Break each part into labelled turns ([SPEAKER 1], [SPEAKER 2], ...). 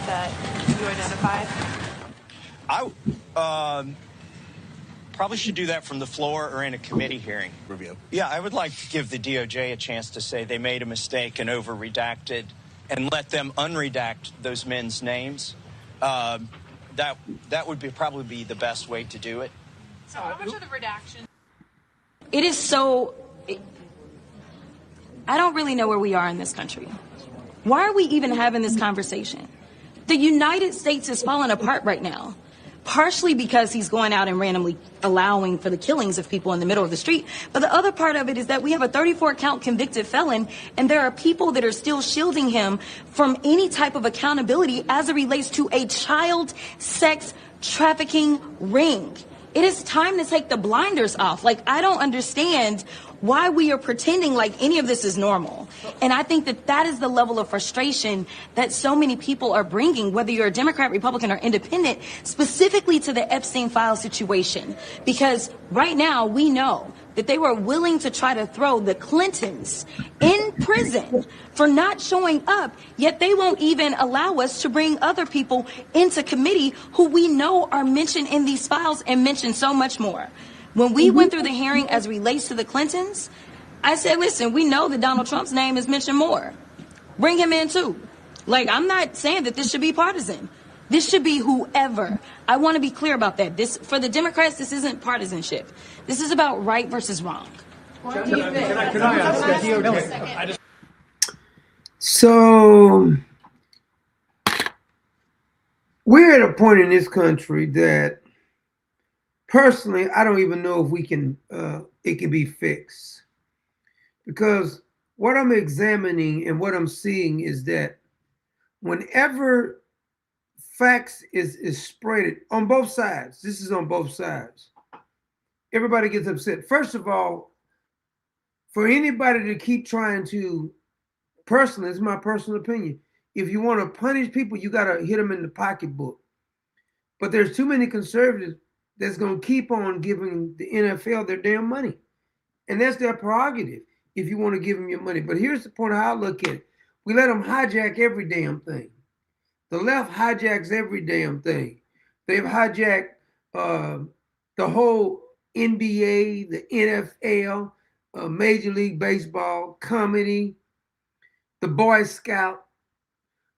[SPEAKER 1] that you identified?
[SPEAKER 2] I probably should do that from the floor or in a committee hearing.
[SPEAKER 3] Review.
[SPEAKER 2] Yeah, I would like to give the DOJ a chance to say they made a mistake and over-redacted and let them unredact those men's names. That would probably be the best way to do it.
[SPEAKER 1] So how much of the redaction?
[SPEAKER 4] It is so... I don't really know where we are in this country. Why are we even having this conversation? The United States is falling apart right now, partially because he's going out and randomly allowing for the killings of people in the middle of the street. But the other part of it is that we have a 34-count convicted felon, and there are people that are still shielding him from any type of accountability as it relates to a child sex trafficking ring. It is time to take the blinders off. Like, I don't understand why we are pretending like any of this is normal. And I think that that is the level of frustration that so many people are bringing, whether you're a Democrat, Republican, or independent, specifically to the Epstein file situation. Because right now we know that they were willing to try to throw the Clintons in prison for not showing up, yet they won't even allow us to bring other people into committee who we know are mentioned in these files and mentioned so much more. When we went through the hearing as relates to the Clintons, I said, listen, we know that Donald Trump's name is mentioned more. Bring him in too. Like, I'm not saying that this should be partisan. This should be whoever. I want to be clear about that. This, for the Democrats, this isn't partisanship. This is about right versus wrong.
[SPEAKER 3] Can I ask the DOJ?
[SPEAKER 5] So we're at a point in this country that personally, I don't even know if we can, it can be fixed. Because what I'm examining and what I'm seeing is that whenever facts is spread on both sides, this is on both sides, everybody gets upset. First of all, for anybody to keep trying to, personally, it's my personal opinion, if you want to punish people, you got to hit them in the pocketbook. But there's too many conservatives that's going to keep on giving the NFL their damn money. And that's their prerogative if you want to give them your money. But here's the point how I look at it. We let them hijack every damn thing. The left hijacks every damn thing. They've hijacked the whole NBA, the NFL, Major League Baseball, comedy, the Boy Scout,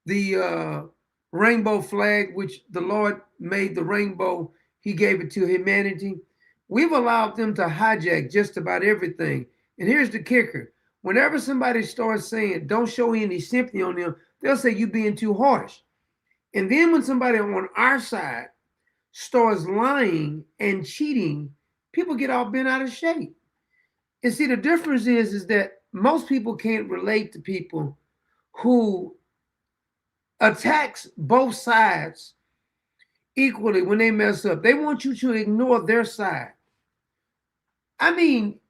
[SPEAKER 5] the rainbow flag, which the Lord made the rainbow. He gave it to humanity. We've allowed them to hijack just about everything. And here's the kicker. Whenever somebody starts saying, don't show any sympathy on them, they'll say you're being too harsh. And then when somebody on our side starts lying and cheating, people get all bent out of shape. And see, the difference is that most people can't relate to people who attacks both sides equally when they mess up. They want you to ignore their side. I mean,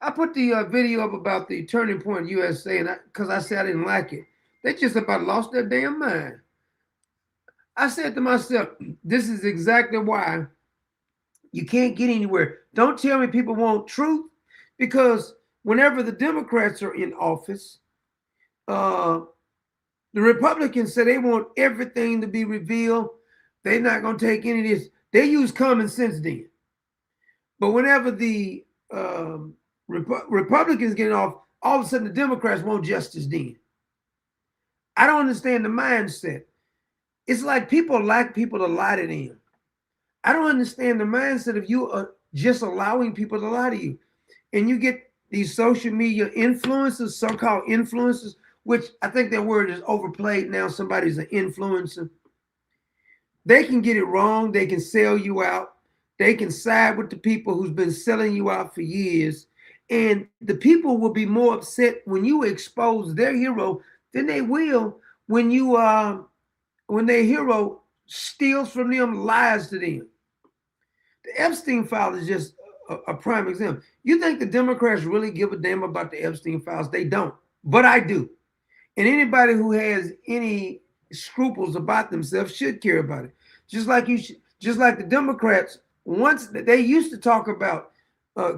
[SPEAKER 5] I put the video up about the Turning Point USA, and because I said I didn't like it. They just about lost their damn mind. I said to myself, this is exactly why you can't get anywhere. Don't tell me people want truth, because whenever the Democrats are in office, the Republicans say they want everything to be revealed. They're not going to take any of this. They use common sense then. But whenever the Republicans get off, all of a sudden the Democrats want justice then. I don't understand the mindset. It's like people like people to lie to them. I don't understand the mindset of you just allowing people to lie to you. And you get these social media influencers, so-called influencers, which I think that word is overplayed now. Somebody's an influencer. They can get it wrong. They can sell you out. They can side with the people who's been selling you out for years. And the people will be more upset when you expose their hero than they will when you when their hero steals from them, lies to them. The Epstein file is just a prime example. You think the Democrats really give a damn about the Epstein files? They don't, but I do. And anybody who has any scruples about themselves should care about it. Just like the Democrats, once they used to talk about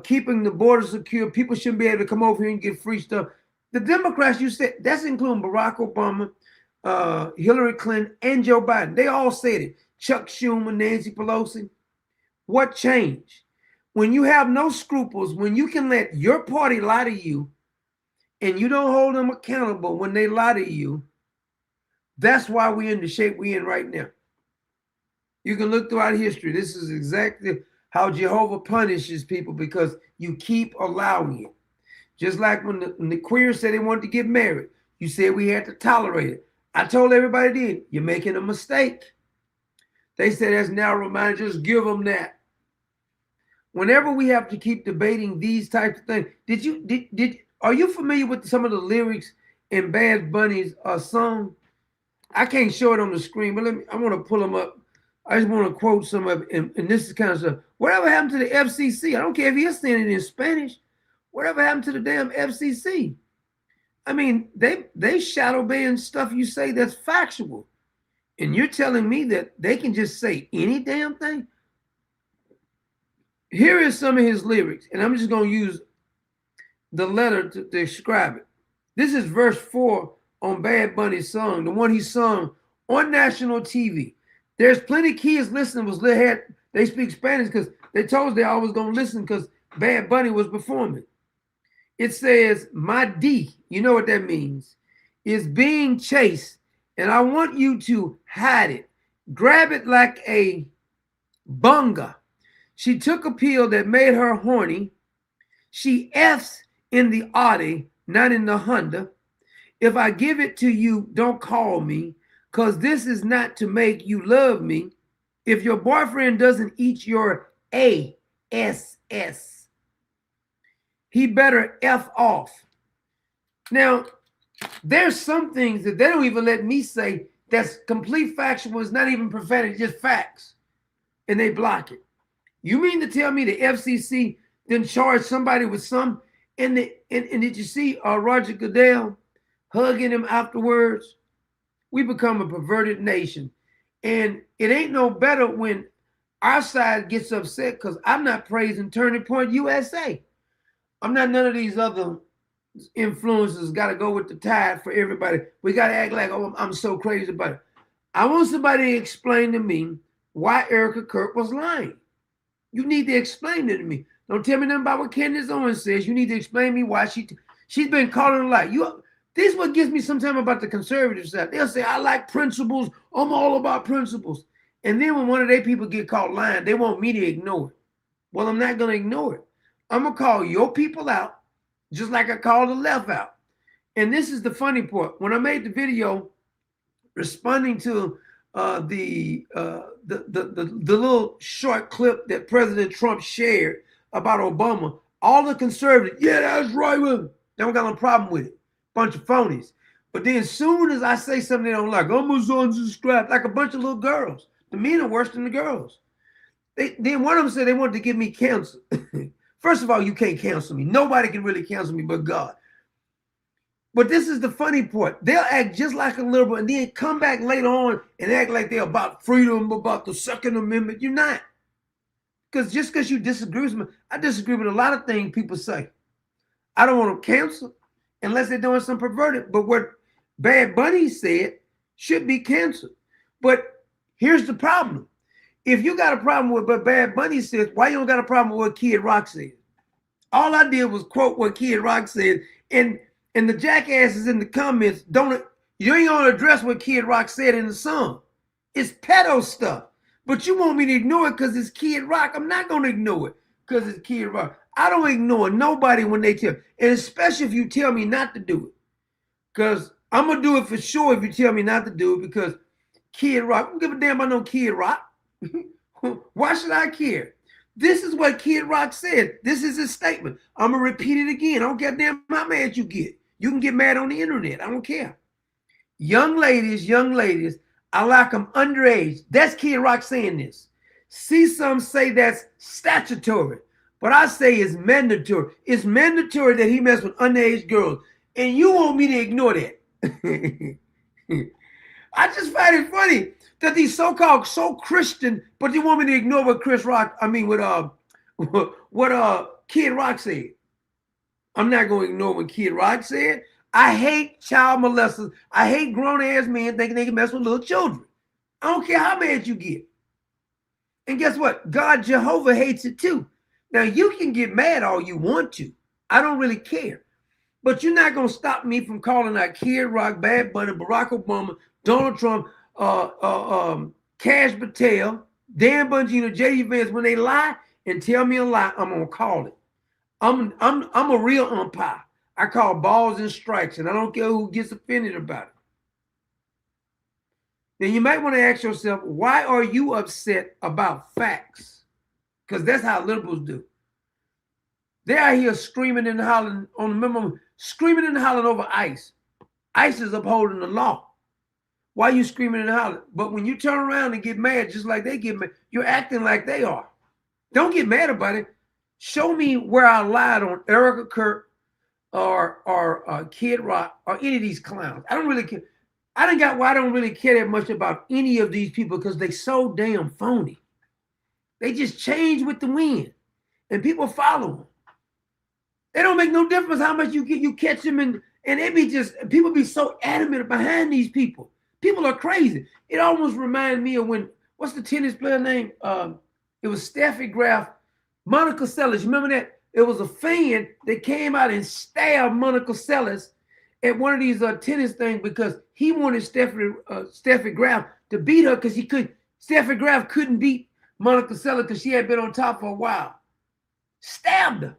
[SPEAKER 5] keeping the border secure, people shouldn't be able to come over here and get free stuff. The Democrats, you said, that's including Barack Obama, Hillary Clinton, and Joe Biden. They all said it. Chuck Schumer, Nancy Pelosi. What changed? When you have no scruples, when you can let your party lie to you and you don't hold them accountable when they lie to you, that's why we're in the shape we're in right now. You can look throughout history. This is exactly how Jehovah punishes people, because you keep allowing it. Just like when the queers said they wanted to get married, you said we had to tolerate it. I told everybody then, you're making a mistake. They said that's narrow-minded, just give them that. Whenever we have to keep debating these types of things, are you familiar with some of the lyrics in Bad Bunny's song? I can't show it on the screen, but I want to pull them up. I just want to quote some of it, and this is kind of stuff. Whatever happened to the FCC? I don't care if you're saying it in Spanish. Whatever happened to the damn FCC? I mean, they shadow ban stuff you say that's factual. And you're telling me that they can just say any damn thing? Here is some of his lyrics, and I'm just going to use the letter to describe it. This is verse 4 on Bad Bunny's song, the one he sung on national TV. There's plenty of kids listening. They speak Spanish because they told us they always going to listen because Bad Bunny was performing. It says, my D, you know what that means, is being chased, and I want you to hide it. Grab it like a bunga. She took a pill that made her horny. She F's in the Audi, not in the Honda. If I give it to you, don't call me, because this is not to make you love me. If your boyfriend doesn't eat your ASS, he better F off. Now, there's some things that they don't even let me say that's complete factual. It's not even profanity, just facts. And they block it. You mean to tell me the FCC didn't charge somebody with some? And did you see Roger Goodell hugging him afterwards? We become a perverted nation. And it ain't no better when our side gets upset because I'm not praising Turning Point USA. I'm not none of these other influencers got to go with the tide for everybody. We got to act like, oh, I'm so crazy about it. I want somebody to explain to me why Erica Kirk was lying. You need to explain it to me. Don't tell me nothing about what Candace Owens says. You need to explain to me why she's been calling a lie. This is what gets me sometimes about the conservative side. They'll say, I like principles. I'm all about principles. And then when one of their people get caught lying, they want me to ignore it. Well, I'm not going to ignore it. I'm going to call your people out just like I called the left out. And this is the funny part. When I made the video responding to the little short clip that President Trump shared about Obama, all the conservatives, yeah, that's right with him. They don't got no problem with it. Bunch of phonies. But then as soon as I say something they don't like, I'm going to unsubscribe, like a bunch of little girls. The men are worse than the girls. Then one of them said they wanted to give me cancer. First of all, you can't cancel me. Nobody can really cancel me but God. But this is the funny part. They'll act just like a liberal and then come back later on and act like they're about freedom, about the Second Amendment. You're not. Because just because you disagree with me, I disagree with a lot of things people say. I don't want to cancel unless they're doing some perverted. But what Bad Bunny said should be canceled. But here's the problem. If you got a problem with what Bad Bunny says, why you don't got a problem with what Kid Rock said? All I did was quote what Kid Rock said, and the jackasses in the comments you ain't gonna address what Kid Rock said in the song. It's pedo stuff. But you want me to ignore it because it's Kid Rock. I'm not gonna ignore it because it's Kid Rock. I don't ignore nobody when they tell me, and especially if you tell me not to do it. Because I'm gonna do it for sure if you tell me not to do it, because Kid Rock, I don't give a damn about no Kid Rock. Why should I care? This is what Kid Rock said. This is his statement. I'm going to repeat it again. I don't care damn how mad you get. You can get mad on the internet. I don't care. Young ladies, I like them underage. That's Kid Rock saying this. See some say that's statutory, but I say it's mandatory. It's mandatory that he mess with underage girls. And you want me to ignore that. I just find it funny that these so-called Christian, but they want me to ignore what what Kid Rock said. I'm not going to ignore what Kid Rock said. I hate child molesters. I hate grown-ass men thinking they can mess with little children. I don't care how mad you get. And guess what? God, Jehovah, hates it too. Now, you can get mad all you want to. I don't really care. But you're not going to stop me from calling out Kid Rock, Bad Bunny, Barack Obama, Donald Trump, Cash Patel, Dan Bongino, J.D. Vance. When they lie and tell me a lie, I'm going to call it. I'm a real umpire. I call balls and strikes, and I don't care who gets offended about it. Then you might want to ask yourself, why are you upset about facts? Because that's how liberals do. They're out here screaming and hollering on the memo, screaming and hollering over ICE. ICE is upholding the law. Why are you screaming and hollering? But when you turn around and get mad, just like they get mad, you're acting like they are. Don't get mad about it. Show me where I lied on Erica Kirk or Kid Rock or any of these clowns. I don't really care. I don't really care that much about any of these people because they so damn phony. They just change with the wind, and people follow them. They don't make no difference how much you catch them, and it be just people be so adamant behind these people. People are crazy. It almost reminds me of what's the tennis player name? It was Steffi Graf, Monica Seles. Remember that? It was a fan that came out and stabbed Monica Seles at one of these tennis things because he wanted Steffi Graf to beat her because Steffi Graf couldn't beat Monica Seles because she had been on top for a while. Stabbed her.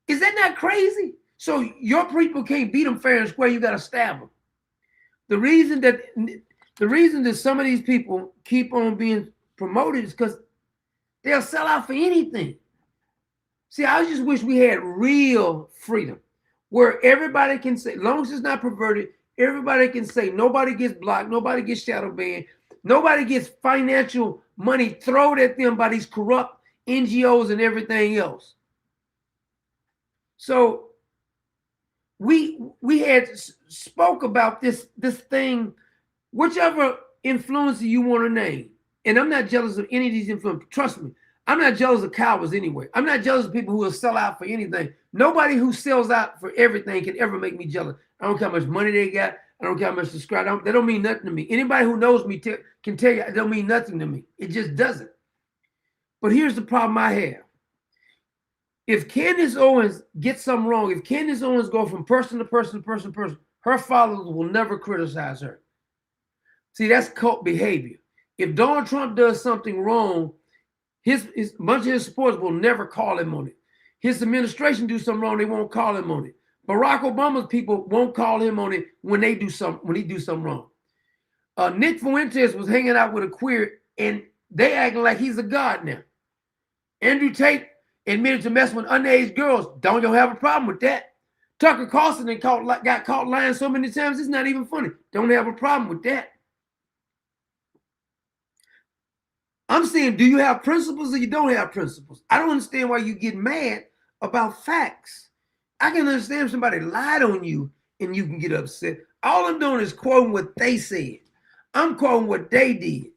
[SPEAKER 5] Is that not crazy? So your people can't beat them fair and square. You got to stab them. The reason that some of these people keep on being promoted is because they'll sell out for anything. See, I just wish we had real freedom where everybody can say, as long as it's not perverted, everybody can say nobody gets blocked, nobody gets shadow banned, nobody gets financial money thrown at them by these corrupt NGOs and everything else. So we had spoke about this thing, whichever influencer you want to name. And I'm not jealous of any of these influencers. Trust me, I'm not jealous of cowards anyway. I'm not jealous of people who will sell out for anything. Nobody who sells out for everything can ever make me jealous. I don't care how much money they got. I don't care how much subscribers. They don't mean nothing to me. Anybody who knows me can tell you it don't mean nothing to me. It just doesn't. But here's the problem I have. If Candace Owens gets something wrong, if Candace Owens go from person to person to person to person, her followers will never criticize her. See, that's cult behavior. If Donald Trump does something wrong, his bunch of his supporters will never call him on it. His administration do something wrong, they won't call him on it. Barack Obama's people won't call him on it when he do something wrong. Nick Fuentes was hanging out with a queer, and they acting like he's a god now. Andrew Tate admitted to messing with underage girls. Don't you have a problem with that? Tucker Carlson got caught lying so many times, it's not even funny. Don't have a problem with that. I'm saying, do you have principles or you don't have principles? I don't understand why you get mad about facts. I can understand if somebody lied on you and you can get upset. All I'm doing is quoting what they said. I'm quoting what they did.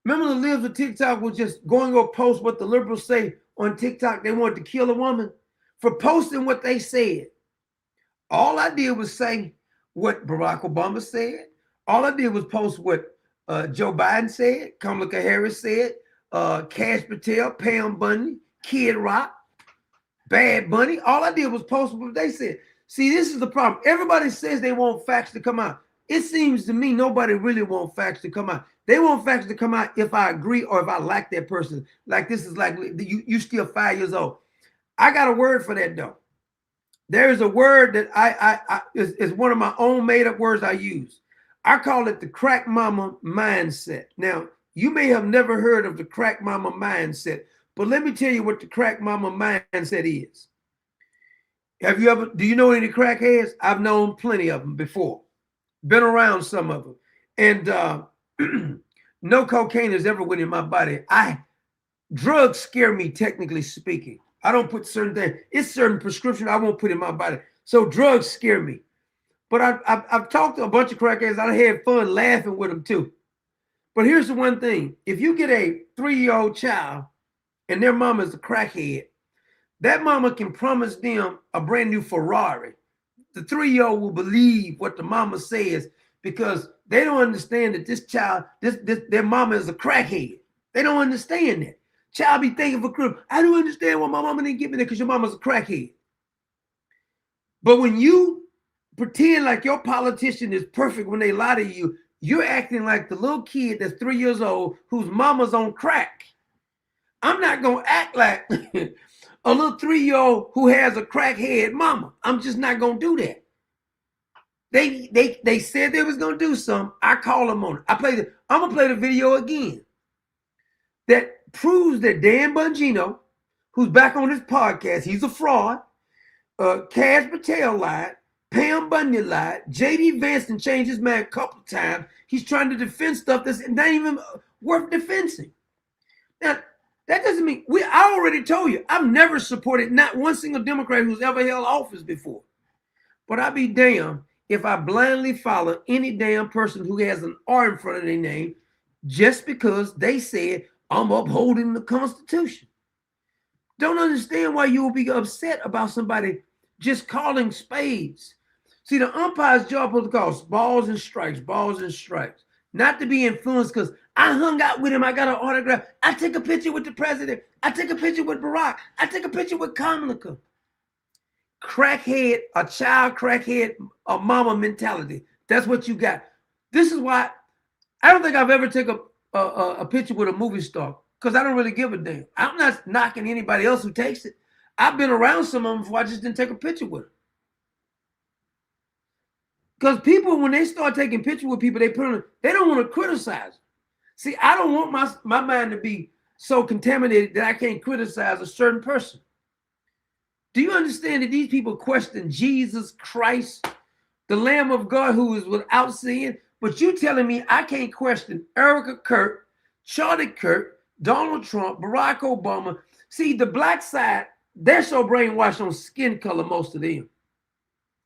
[SPEAKER 5] Remember the libs of TikTok was just going to post what the liberals say on TikTok. They wanted to kill a woman for posting what they said. All I did was say what Barack Obama said. All I did was post what Joe Biden said, Kamala Harris said, Cash Patel, Pam Bundy, Kid Rock, Bad Bunny. All I did was post what they said. See, this is the problem. Everybody says they want facts to come out. It seems to me nobody really wants facts to come out. They want facts to come out if I agree or if I like that person. Like this is like you still 5 years old. I got a word for that though. There is a word that is one of my own made up words I use. I call it the crack mama mindset. Now, you may have never heard of the crack mama mindset, but let me tell you what the crack mama mindset is. Do you know any crackheads? I've known plenty of them before. Been around some of them. And no cocaine has ever went in my body. Drugs scare me, technically speaking. I don't put certain things. It's certain prescription I won't put in my body. So drugs scare me. But I've talked to a bunch of crackheads. I had fun laughing with them too. But here's the one thing. If you get a 3-year-old child and their mom is a crackhead, that mama can promise them a brand new Ferrari. The 3-year-old will believe what the mama says because they don't understand that this child, their mama is a crackhead. They don't understand that. Child be thinking for crib. I don't understand why my mama didn't give me that because your mama's a crackhead. But when you pretend like your politician is perfect when they lie to you, you're acting like the little kid that's 3 years old whose mama's on crack. I'm not going to act like a little 3-year-old who has a crackhead mama. I'm just not going to do that. They said they was going to do something. I call them on it. I'm going to play the video again that proves that Dan Bongino, who's back on his podcast, he's a fraud. Cash Patel lied. Pam Bunyan lied. J.D. Vance changed his mind a couple times. He's trying to defend stuff that's not even worth defending. Now, that doesn't mean I already told you, I've never supported not one single Democrat who's ever held office before. But I'd be damned if I blindly follow any damn person who has an R in front of their name just because they said, I'm upholding the Constitution. Don't understand why you will be upset about somebody just calling spades. See, the umpire's job was to call balls and strikes, not to be influenced because I hung out with him. I got an autograph. I take a picture with the president. I take a picture with Barack. I take a picture with Kamala. Crackhead, a child crackhead, a mama mentality. That's what you got. This is why I don't think I've ever taken a picture with a movie star because I don't really give a damn. I'm not knocking anybody else who takes it. I've been around some of them before I just didn't take a picture with them. Because people, when they start taking pictures with people, they don't want to criticize them. See, I don't want my mind to be so contaminated that I can't criticize a certain person. Do you understand that these people question Jesus Christ, the Lamb of God who is without sin? But you telling me I can't question Erica Kirk, Charlie Kirk, Donald Trump, Barack Obama. See, the black side, they're so brainwashed on skin color, most of them.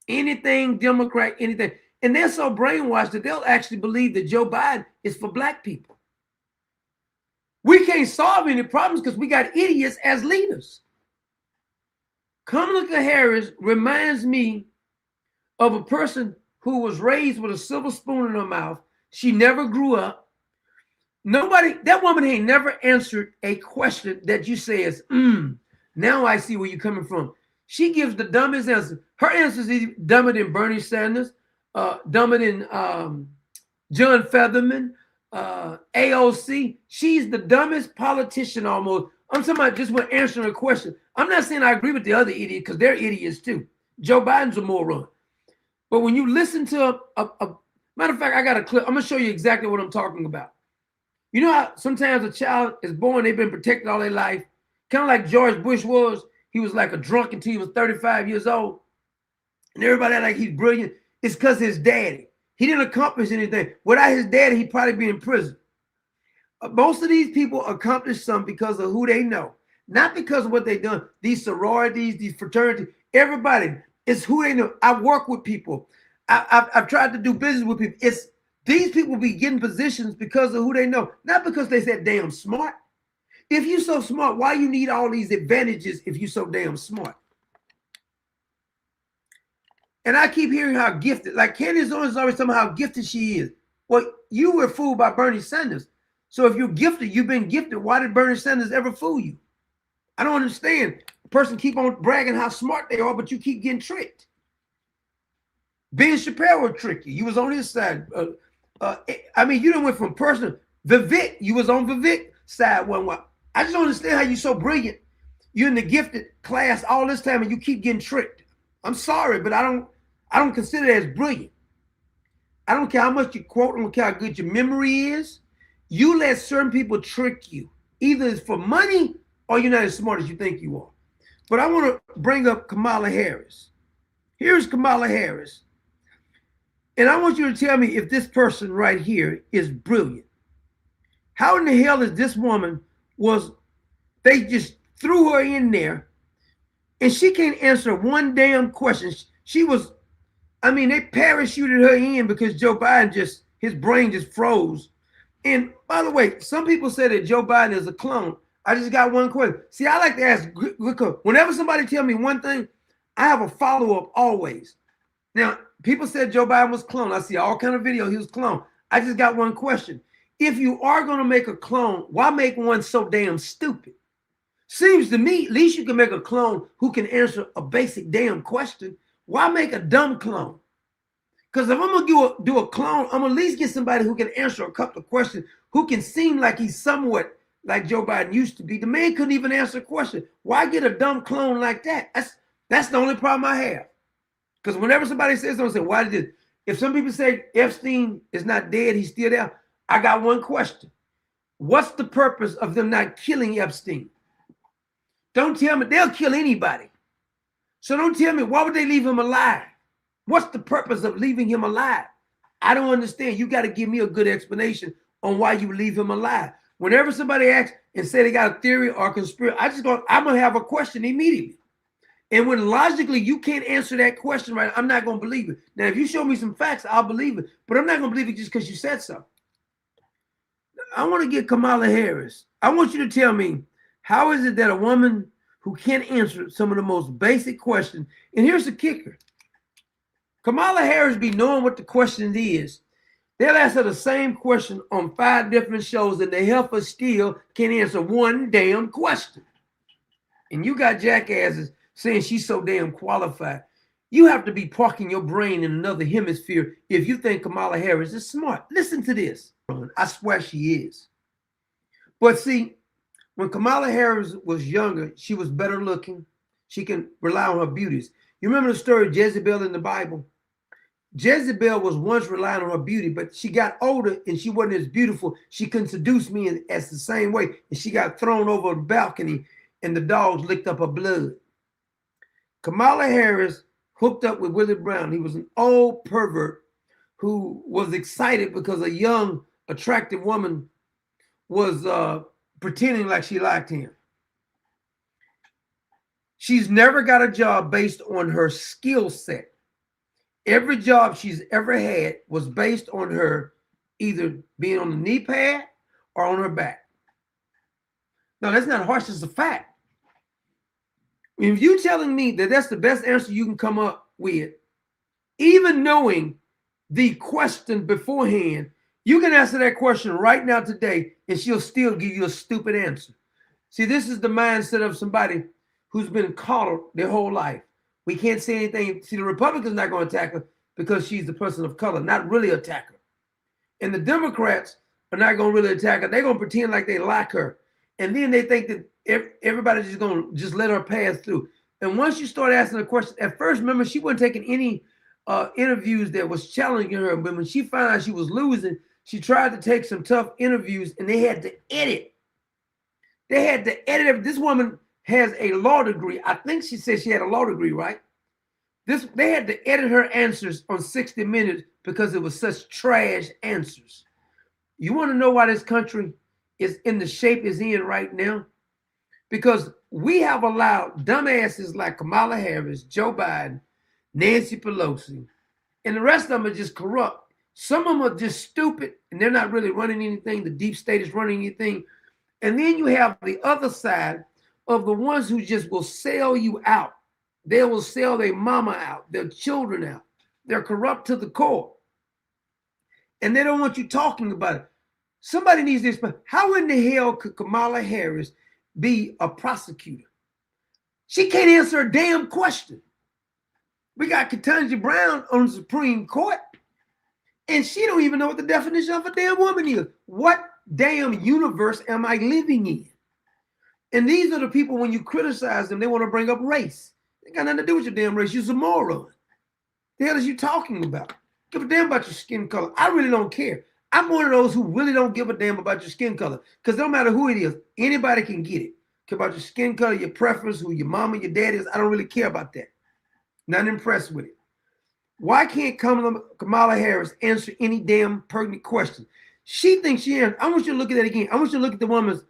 [SPEAKER 5] Anything Democrat, anything. And they're so brainwashed that they'll actually believe that Joe Biden is for black people. We can't solve any problems because we got idiots as leaders. Kamala Harris reminds me of a person who was raised with a silver spoon in her mouth. She never grew up. That woman ain't never answered a question that you say is, now I see where you're coming from. She gives the dumbest answer. Her answer is dumber than Bernie Sanders, dumber than John Featherman, AOC. She's the dumbest politician almost. I'm talking about just when answering a question. I'm not saying I agree with the other idiot because they're idiots too. Joe Biden's a moron. But when you listen to a matter of fact, I got a clip. I'm going to show you exactly what I'm talking about. You know how sometimes a child is born, they've been protected all their life, kind of like George Bush was. He was like a drunk until he was 35 years old. And everybody like he's brilliant. It's because his daddy. He didn't accomplish anything. Without his daddy, he'd probably be in prison. Most of these people accomplish something because of who they know. Not because of what they've done. These sororities, these fraternities, everybody, it's who they know. I work with people. I've tried to do business with people. It's these people be getting positions because of who they know. Not because they said damn smart. If you're so smart, why you need all these advantages if you're so damn smart? And I keep hearing how gifted, like Candace Owens is always talking about how gifted she is. Well, you were fooled by Bernie Sanders. So if you're gifted, you've been gifted. Why did Bernie Sanders ever fool you? I don't understand. A person keep on bragging how smart they are, but you keep getting tricked. Ben Shapiro tricked you. You was on his side. I mean, you done went from person Vivek. You was on Vivek's side one while. I just don't understand how you're so brilliant. You're in the gifted class all this time and you keep getting tricked. I'm sorry, but I don't consider it as brilliant. I don't care how much you quote, I don't care how good your memory is. You let certain people trick you. Either it's for money or you're not as smart as you think you are. But I want to bring up Kamala Harris. Here's Kamala Harris. And I want you to tell me if this person right here is brilliant. How in the hell is this woman they just threw her in there and she can't answer one damn question. They parachuted her in because Joe Biden his brain just froze. And by the way, some people say that Joe Biden is a clone. I just got one question. See, I like to ask, whenever somebody tell me one thing, I have a follow-up always. Now, people said Joe Biden was cloned. I see all kind of video he was cloned. I just got one question. If you are going to make a clone, why make one so damn stupid? Seems to me, at least you can make a clone who can answer a basic damn question. Why make a dumb clone? Because if I'm going to do a clone, I'm going to at least get somebody who can answer a couple of questions, who can seem like he's somewhat like Joe Biden used to be. The man couldn't even answer a question. Why get a dumb clone like that? That's the only problem I have. Because whenever somebody says something, say, why did this? If some people say Epstein is not dead, he's still there, I got one question. What's the purpose of them not killing Epstein? Don't tell me they'll kill anybody. So don't tell me, why would they leave him alive? What's the purpose of leaving him alive? I don't understand. You got to give me a good explanation on why you leave him alive. Whenever somebody asks and say they got a theory or a conspiracy, I'm going to have a question immediately. And when logically you can't answer that question right, I'm not going to believe it. Now, if you show me some facts, I'll believe it. But I'm not going to believe it just because you said so. I want to get Kamala Harris. I want you to tell me, how is it that a woman who can't answer some of the most basic questions, and here's the kicker. Kamala Harris be knowing what the question is. They'll ask her the same question on 5 different shows, and the heifer still can't answer one damn question. And you got jackasses saying she's so damn qualified. You have to be parking your brain in another hemisphere if you think Kamala Harris is smart. Listen to this. I swear she is. But see, when Kamala Harris was younger, she was better looking. She can rely on her beauties. You remember the story of Jezebel in the Bible? Jezebel was once relying on her beauty, but she got older and she wasn't as beautiful. She couldn't seduce me as the same way. And she got thrown over the balcony and the dogs licked up her blood. Kamala Harris hooked up with Willie Brown. He was an old pervert who was excited because a young, attractive woman was pretending like she liked him. She's never got a job based on her skill set. Every job she's ever had was based on her either being on the knee pad or on her back. Now, that's not harsh, it's a fact. If you're telling me that that's the best answer you can come up with, even knowing the question beforehand, you can answer that question right now today and she'll still give you a stupid answer. See, this is the mindset of somebody who's been coddled their whole life. We can't say anything. See, the Republicans not going to attack her because she's the person of color, not really attack her. And the Democrats are not going to really attack her. They're going to pretend like they like her. And then they think that everybody's just going to just let her pass through. And once you start asking a question, at first, remember, she wasn't taking any interviews that was challenging her. But when she found out she was losing, she tried to take some tough interviews and they had to edit. They had to edit. This woman has a law degree. I think she said she had a law degree, right? They had to edit her answers on 60 Minutes because it was such trash answers. You want to know why this country is in the shape it's in right now? Because we have allowed dumbasses like Kamala Harris, Joe Biden, Nancy Pelosi, and the rest of them are just corrupt. Some of them are just stupid and they're not really running anything. The deep state is running anything. And then you have the other side of the ones who just will sell you out. They will sell their mama out, their children out. They're corrupt to the core. And they don't want you talking about it. Somebody needs to explain, how in the hell could Kamala Harris be a prosecutor? She can't answer a damn question. We got Ketanji Brown on the Supreme Court, and she don't even know what the definition of a damn woman is. What damn universe am I living in? And these are the people, when you criticize them, they want to bring up race. They got nothing to do with your damn race. You're a moron. The hell is you talking about? Give a damn about your skin color. I really don't care. I'm one of those who really don't give a damn about your skin color, because no matter who it is, anybody can get it. Care about your skin color, your preference, who your mama, your dad is. I don't really care about that. Not impressed with it. Why can't Kamala Harris answer any damn pertinent question? She thinks she answers. I want you to look at that again. I want you to look at the woman's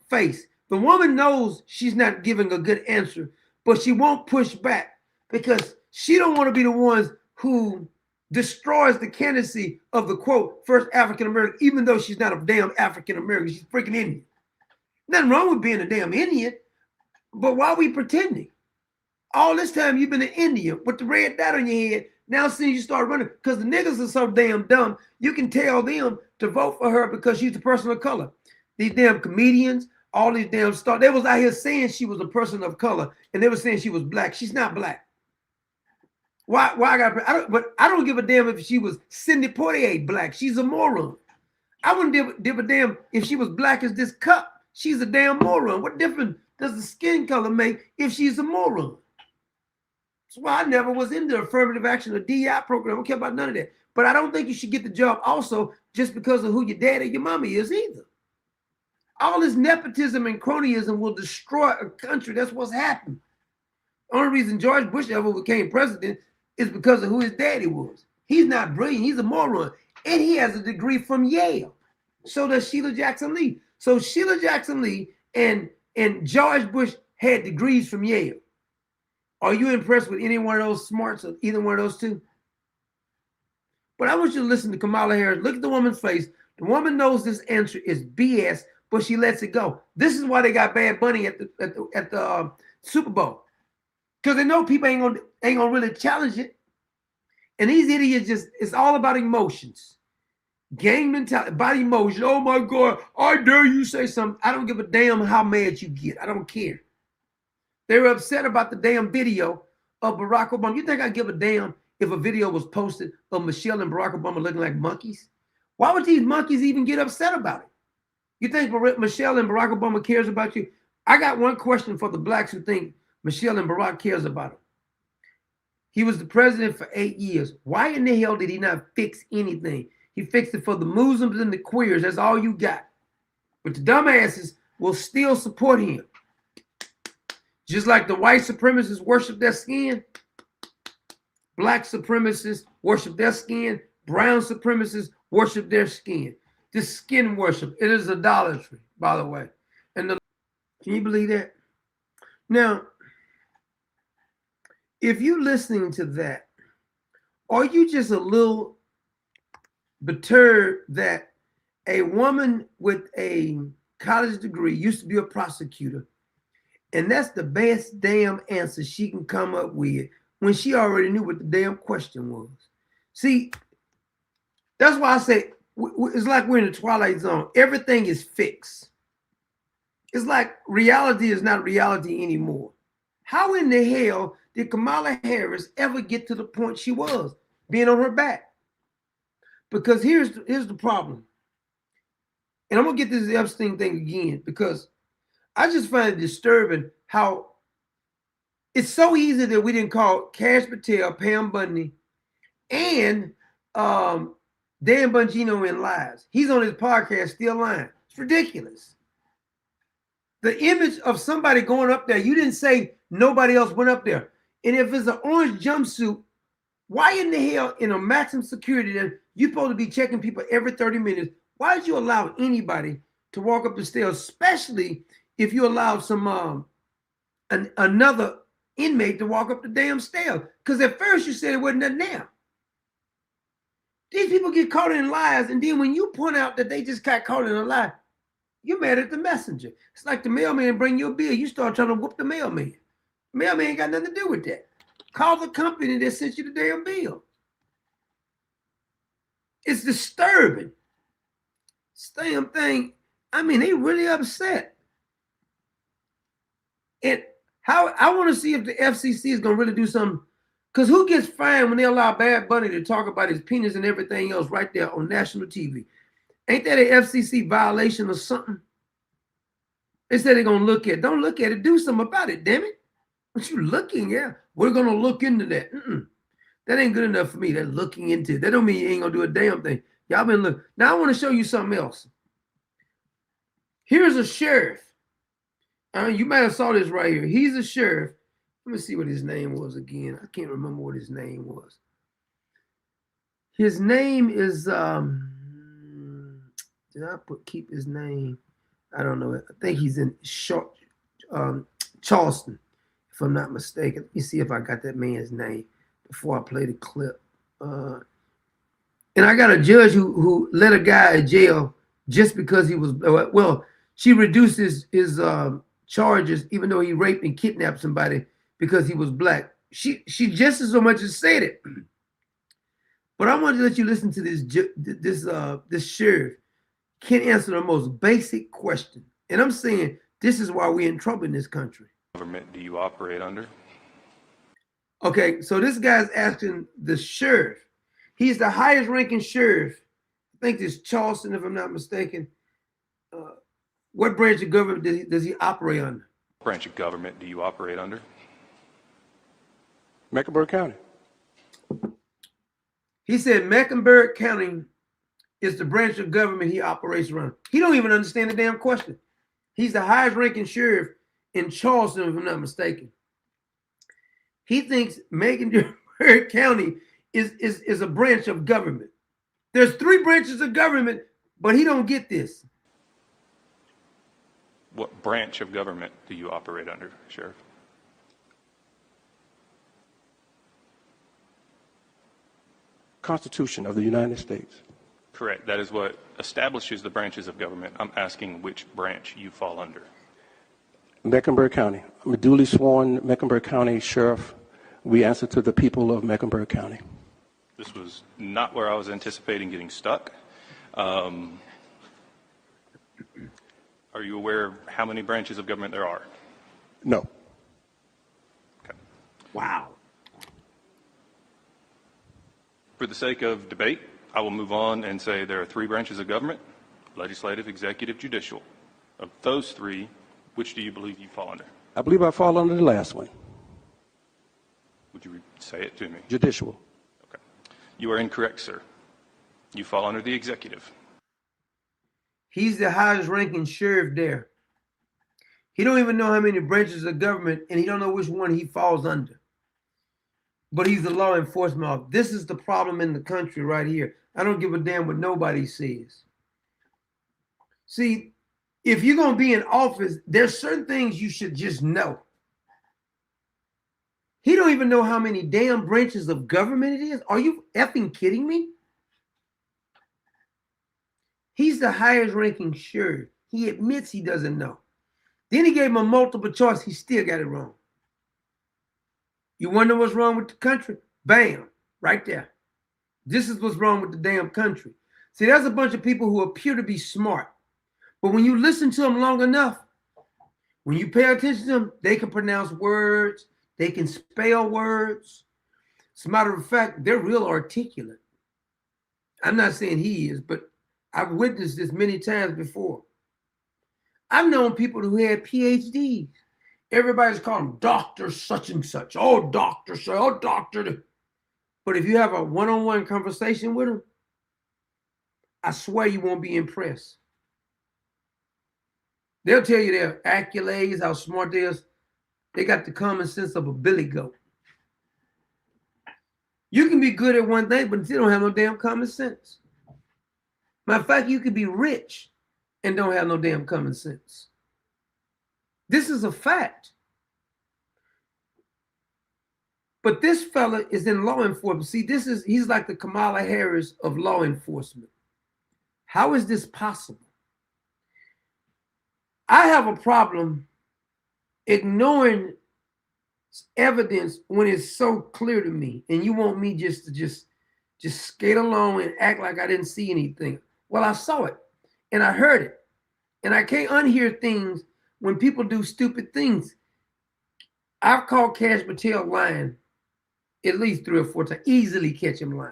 [SPEAKER 5] face. The woman knows she's not giving a good answer, but she won't push back because she don't want to be the ones who destroys the candidacy of the, quote, first African-American, even though she's not a damn African-American. She's freaking Indian. Nothing wrong with being a damn Indian, but why are we pretending? All this time you've been an Indian with the red dot on your head. Now since you start running, because the niggas are so damn dumb, you can tell them to vote for her because she's a person of color. These damn comedians, all these damn stars, they was out here saying she was a person of color, and they were saying she was black. She's not black. Why but I don't give a damn if she was Sidney Poitier black. She's a moron. I wouldn't give a damn if she was black as this cup. She's a damn moron. What difference does the skin color make if she's a moron? That's why I never was into affirmative action or DI program. I don't care about none of that. But I don't think you should get the job also just because of who your dad or your mommy is either. All this nepotism and cronyism will destroy a country. That's what's happened. The only reason George Bush ever became president is because of who his daddy was. He's not brilliant. He's a moron. And he has a degree from Yale. So does Sheila Jackson Lee. So Sheila Jackson Lee and George Bush had degrees from Yale. Are you impressed with any one of those smarts or either one of those two? But I want you to listen to Kamala Harris. Look at the woman's face. The woman knows this answer is BS, but she lets it go. This is why they got Bad Bunny at the Super Bowl, because they know people ain't gonna really challenge it. And these idiots it's all about emotions, gang mentality, body emotion. Oh my God, I dare you say something. I don't give a damn how mad you get. I don't care. They were upset about the damn video of Barack Obama. You think I give a damn if a video was posted of Michelle and Barack Obama looking like monkeys? Why would these monkeys even get upset about it? You think Michelle and Barack Obama cares about you? I got one question for the blacks who think Michelle and Barack cares about him. He was the president for 8 years. Why in the hell did he not fix anything? He fixed it for the Muslims and the queers. That's all you got. But the dumbasses will still support him. Just like the white supremacists worship their skin, black supremacists worship their skin, brown supremacists worship their skin. This skin worship, it is idolatry, by the way. And can you believe that? Now, if you're listening to that, are you just a little perturbed that a woman with a college degree used to be a prosecutor, and that's the best damn answer she can come up with when she already knew what the damn question was? See, that's why I say it's like we're in the Twilight Zone. Everything is fixed. It's like reality is not reality anymore. How in the hell did Kamala Harris ever get to the point she was, being on her back? Because here's the problem. And I'm going to get this Epstein thing again, because I just find it disturbing how it's so easy that we didn't call Cash Patel, Pam Bundy, and Dan Bongino in lies. He's on his podcast still lying. It's ridiculous. The image of somebody going up there, you didn't say nobody else went up there. And if it's an orange jumpsuit, why in the hell in a maximum security that you're supposed to be checking people every 30 minutes? Why did you allow anybody to walk up the stairs, especially if you allowed some another inmate to walk up the damn stairs? Because at first you said it wasn't nothing there. These people get caught in lies, and then when you point out that they just got caught in a lie, you're mad at the messenger. It's like the mailman bring you a bill. You start trying to whoop the mailman. The mailman ain't got nothing to do with that. Call the company that sent you the damn bill. It's disturbing. This damn thing, I mean, they really upset. And how I want to see if the FCC is going to really do something. Because who gets fined when they allow Bad Bunny to talk about his penis and everything else right there on national TV? Ain't that an FCC violation or something? They said they're going to look at it. Don't look at it. Do something about it, damn it. What you looking at? We're going to look into that. That ain't good enough for me. They're looking into it. That don't mean you ain't going to do a damn thing. Y'all been looking. Now I want to show you something else. Here's a sheriff. You might have saw this right here. He's a sheriff. Let me see what his name was again. I can't remember what his name was. His name is, did I keep his name? I don't know. I think he's in Charleston, if I'm not mistaken. Let me see if I got that man's name before I play the clip. And I got a judge who let a guy in jail just because he was, well, she reduced his charges, even though he raped and kidnapped somebody because he was black. She just as so much as said it. But I want to let you listen to this sheriff can't answer the most basic question. And I'm saying this is why we're in trouble in this country.
[SPEAKER 6] Government do you operate under?
[SPEAKER 5] Okay, so this guy's asking the sheriff. He's the highest ranking sheriff. I think it's Charleston, if I'm not mistaken. What branch of government does he operate under?
[SPEAKER 6] Branch of government do you operate under?
[SPEAKER 3] Mecklenburg County.
[SPEAKER 5] He said Mecklenburg County is the branch of government he operates around. He don't even understand the damn question. He's the highest ranking sheriff in Charleston, if I'm not mistaken. He thinks Mecklenburg County is a branch of government. There's 3 branches of government, but he don't get this.
[SPEAKER 6] What branch of government do you operate under, Sheriff?
[SPEAKER 3] Constitution of the United States.
[SPEAKER 6] Correct. That is what establishes the branches of government. I'm asking which branch you fall under.
[SPEAKER 3] Mecklenburg County. I'm a duly sworn Mecklenburg County Sheriff. We answer to the people of Mecklenburg County.
[SPEAKER 6] This was not where I was anticipating getting stuck. Are you aware of how many branches of government there are?
[SPEAKER 3] No.
[SPEAKER 6] Okay.
[SPEAKER 5] Wow.
[SPEAKER 6] For the sake of debate, I will move on and say there are 3 branches of government: legislative, executive, judicial. Of those 3, which do you believe you fall under?
[SPEAKER 3] I believe I fall under the last one.
[SPEAKER 6] Would you say it to me?
[SPEAKER 3] Judicial.
[SPEAKER 6] Okay. You are incorrect, sir. You fall under the executive.
[SPEAKER 5] He's the highest ranking sheriff there. He don't even know how many branches of government, and he don't know which one he falls under. But he's the law enforcement officer. This is the problem in the country right here. I don't give a damn what nobody says. See, if you're going to be in office, there's certain things you should just know. He don't even know how many damn branches of government it is. Are you effing kidding me? He's the highest ranking sheriff. He admits he doesn't know. Then he gave him a multiple choice. He still got it wrong. You wonder what's wrong with the country? Bam, right there. This is what's wrong with the damn country. See, there's a bunch of people who appear to be smart. But when you listen to them long enough, when you pay attention to them, they can pronounce words. They can spell words. As a matter of fact, they're real articulate. I'm not saying he is, but I've witnessed this many times before. I've known people who had PhDs. Everybody's calling them Dr. such and such. Oh, Dr. So, oh, Doctor. But if you have a one-on-one conversation with them, I swear you won't be impressed. They'll tell you their accolades, how smart they are. They got the common sense of a billy goat. You can be good at one thing, but you don't have no damn common sense. Matter of fact, you could be rich and don't have no damn common sense. This is a fact. But this fella is in law enforcement. See, he's like the Kamala Harris of law enforcement. How is this possible? I have a problem ignoring evidence when it's so clear to me, and you want me just to skate along and act like I didn't see anything. Well, I saw it and I heard it, and I can't unhear things when people do stupid things. I've called Cash Patel lying at least 3 or 4 times, easily catch him lying.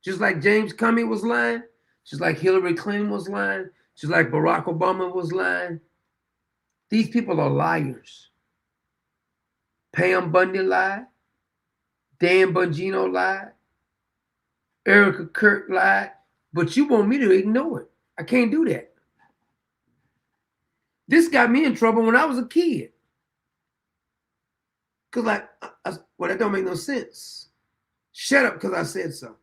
[SPEAKER 5] Just like James Comey was lying, just like Hillary Clinton was lying, just like Barack Obama was lying. These people are liars. Pam Bundy lied. Dan Bongino lied. Erica Kirk lied. But you want me to ignore it. I can't do that. This got me in trouble when I was a kid. Because well, that don't make no sense. Shut up because I said so.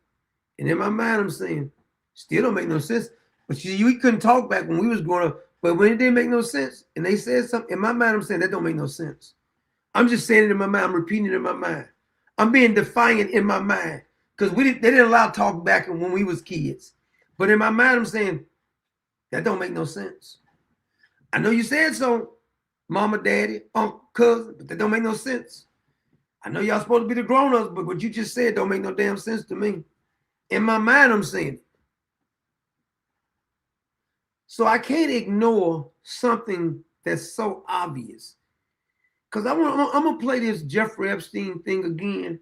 [SPEAKER 5] And in my mind, I'm saying, still don't make no sense. But we couldn't talk back when we was growing up. But when it didn't make no sense, and they said something, in my mind, I'm saying that don't make no sense. I'm just saying it in my mind. I'm repeating it in my mind. I'm being defiant in my mind. Because they didn't allow talk back when we was kids. But in my mind, I'm saying, that don't make no sense. I know you said so, mama, daddy, uncle, cousin, but that don't make no sense. I know y'all supposed to be the grown-ups, but what you just said don't make no damn sense to me. In my mind, I'm saying it. So I can't ignore something that's so obvious. Because I'm gonna play this Jeffrey Epstein thing again.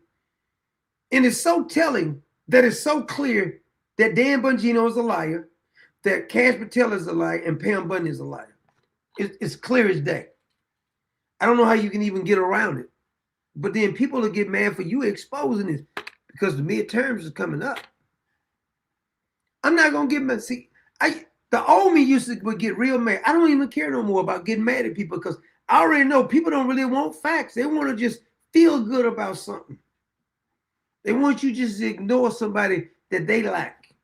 [SPEAKER 5] And it's so telling that it's so clear that Dan Bongino is a liar, that Cash Patel is a liar, and Pam Bundy is a liar. It's clear as day. I don't know how you can even get around it. But then people will get mad for you exposing this because the midterms is coming up. I'm not gonna get mad. See, the old me used to get real mad. I don't even care no more about getting mad at people because I already know people don't really want facts. They want to just feel good about something. They want you just to ignore somebody that they like.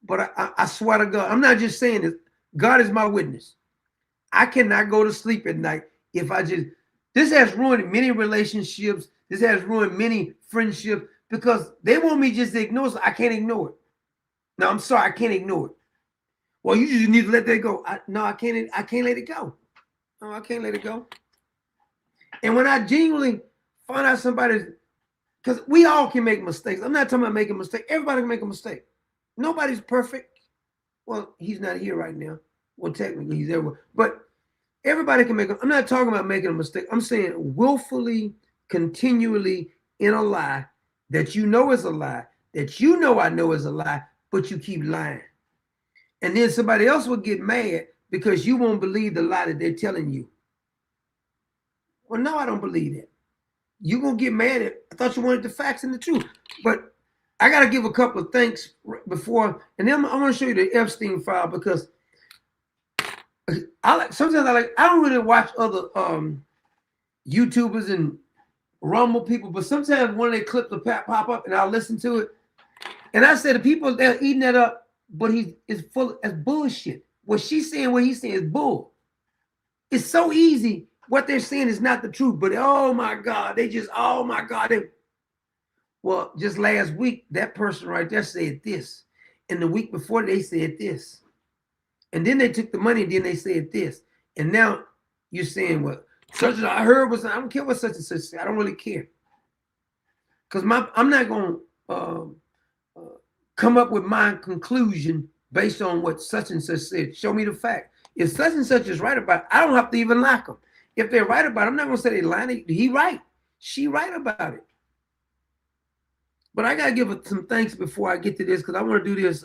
[SPEAKER 5] But I swear to God, I'm not just saying this. God is my witness. I cannot go to sleep at night if I just, this has ruined many relationships. This has ruined many friendships because they want me just to ignore it. So I can't ignore it. No, I'm sorry, I can't ignore it. Well, you just need to let that go. No, I can't let it go. No, I can't let it go. And when I genuinely find out somebody's, because we all can make mistakes. I'm not talking about making a mistake. Everybody can make a mistake. Nobody's perfect. Well, he's not here right now. Well, technically he's everywhere. But everybody can make I'm not talking about making a mistake. I'm saying willfully, continually in a lie that you know is a lie, that you know I know is a lie, but you keep lying. And then somebody else will get mad because you won't believe the lie that they're telling you. Well, no, I don't believe that. You're going to get mad at, I thought you wanted the facts and the truth. But I got to give a couple of thanks before, and then I want to show you the Epstein file because I don't really watch other YouTubers and Rumble people, but sometimes one of their clips will pop up and I'll listen to it. And I say the people that are eating that up, but is full of bullshit. What she's saying, what he's saying is bull. It's so easy. What they're saying is not the truth, but oh my God, oh my God. Well, just last week, that person right there said this. And the week before, they said this. And then they took the money, and then they said this. And now you're saying, well, such as I heard was, I don't care what such and such said. I don't really care. Because I'm not going to come up with my conclusion based on what such and such said. Show me the fact. If such and such is right about it, I don't have to even like them. If they're right about it, I'm not going to say they're lying. He right. She right about it. But I got to give it some thanks before I get to this because I want to do this.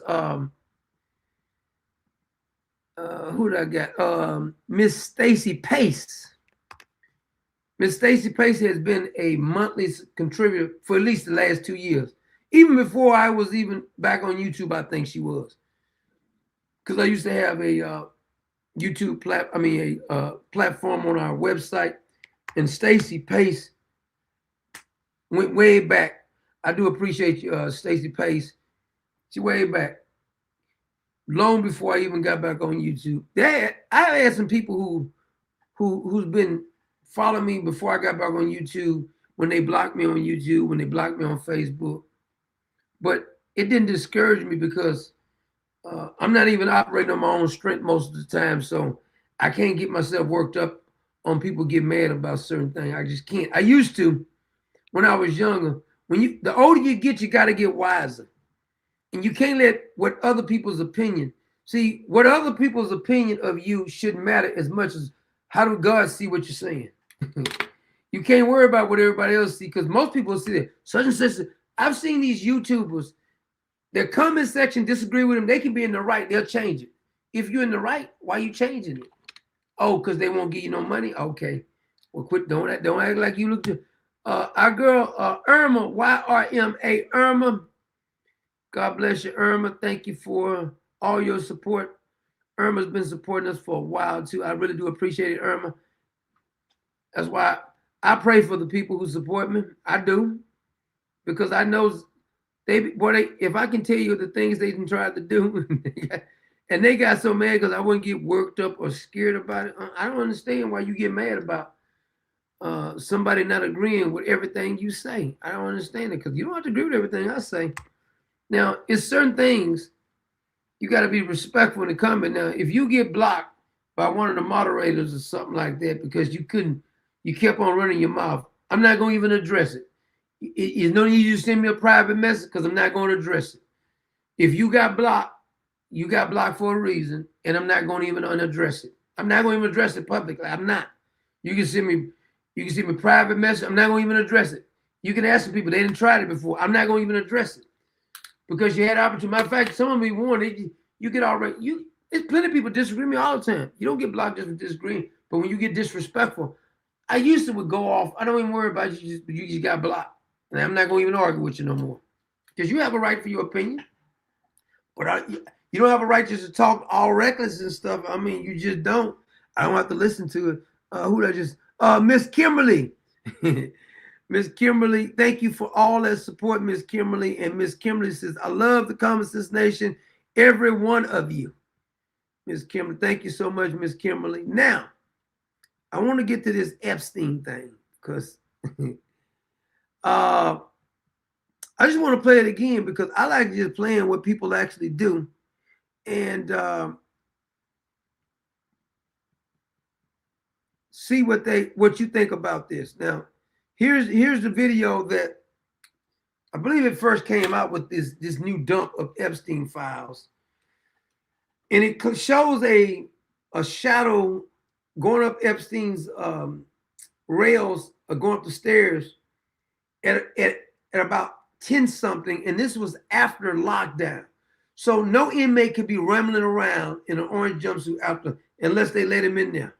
[SPEAKER 5] Who did I get? Miss Stacy Pace. Miss Stacy Pace has been a monthly contributor for at least the last 2 years. Even before I was even back on YouTube, I think she was. Because I used to have a YouTube platform on our website, and Stacy Pace went way back. I do appreciate you, Stacy Pace. She way back, long before I even got back on YouTube. I had some people who's been following me before I got back on YouTube. When they blocked me on YouTube, when they blocked me on Facebook, but it didn't discourage me because I'm not even operating on my own strength most of the time, so I can't get myself worked up on people getting mad about certain things. I just can't. I used to when I was younger. The older you get, you got to get wiser. And you can't let what other people's opinion. See, what other people's opinion of you shouldn't matter as much as how do God see what you're saying. You can't worry about what everybody else see because most people see that such and such. I've seen these YouTubers, their comment section disagree with them. They can be in the right. They'll change it. If you're in the right, why are you changing it? Oh, because they won't give you no money? Okay. Well, quit. Don't act like you look to. Our girl, Irma, Y-R-M-A, Irma. God bless you, Irma. Thank you for all your support. Irma's been supporting us for a while, too. I really do appreciate it, Irma. That's why I pray for the people who support me. I do. Because I know if I can tell you the things they done tried to do, and they got so mad because I wouldn't get worked up or scared about it. I don't understand why you get mad about somebody not agreeing with everything you say. I don't understand it because you don't have to agree with everything I say. Now, it's certain things you got to be respectful in the comment. Now, if you get blocked by one of the moderators or something like that because you kept on running your mouth. I'm not going to even address it. It's no need you send me a private message because I'm not going to address it. If you got blocked for a reason, and I'm not going to even unaddress it. I'm not going to even address it publicly. I'm not. You can send me private message. I'm not going to even address it. You can ask some people, they didn't try it before. I'm not going to even address it because you had opportunity. Matter of fact, some of me warned you get already. There's plenty of people disagree with me all the time. You don't get blocked just for disagreeing, but when you get disrespectful, I used to would go off. I don't even worry about you. You just got blocked. And I'm not going to even argue with you no more because you have a right for your opinion. But you don't have a right just to talk all reckless and stuff. I mean, you just don't. I don't have to listen to it. Who did I just? Miss Kimberly. Miss Kimberly, thank you for all that support, Miss Kimberly. And Miss Kimberly says, I love the Common Sense Nation, every one of you. Miss Kimberly, thank you so much, Miss Kimberly. Now, I want to get to this Epstein thing because I just want to play it again because I like just playing what people actually do. And see what you think about this. Now, here's the video that I believe it first came out with this new dump of Epstein files. And it shows a shadow going up Epstein's rails, going up the stairs at about 10 something. And this was after lockdown. So no inmate could be rambling around in an orange jumpsuit unless they let him in there.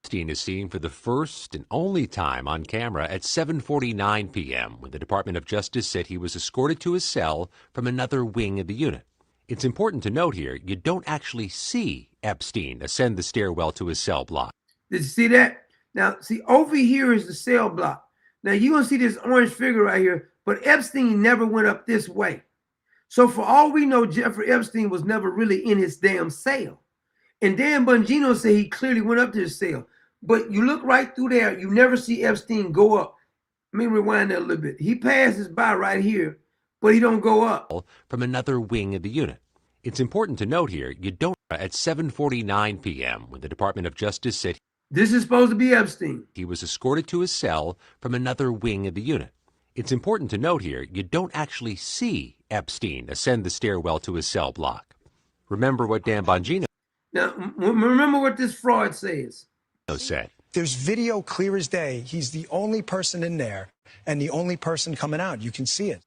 [SPEAKER 7] Epstein is seen for the first and only time on camera at 7:49 p.m. when the Department of Justice said he was escorted to his cell from another wing of the unit. It's important to note here, you don't actually see Epstein ascend the stairwell to his cell block.
[SPEAKER 5] Did you see that? Now, see, over here is the cell block. Now, you're going to see this orange figure right here, but Epstein never went up this way. So for all we know, Jeffrey Epstein was never really in his damn cell. And Dan Bongino said he clearly went up to his cell. But you look right through there, you never see Epstein go up. Let me rewind that a little bit. He passes by right here, but he don't go up.
[SPEAKER 7] From another wing of the unit. It's important to note here, you don't at 7:49 p.m. when the Department of Justice said
[SPEAKER 5] this is supposed to be Epstein.
[SPEAKER 7] He was escorted to his cell from another wing of the unit. It's important to note here, you don't actually see Epstein ascend the stairwell to his cell block. Remember what Dan Bongino
[SPEAKER 5] Now, remember what this fraud says.
[SPEAKER 7] said.
[SPEAKER 8] There's video clear as day. He's the only person in there and the only person coming out. You can see it.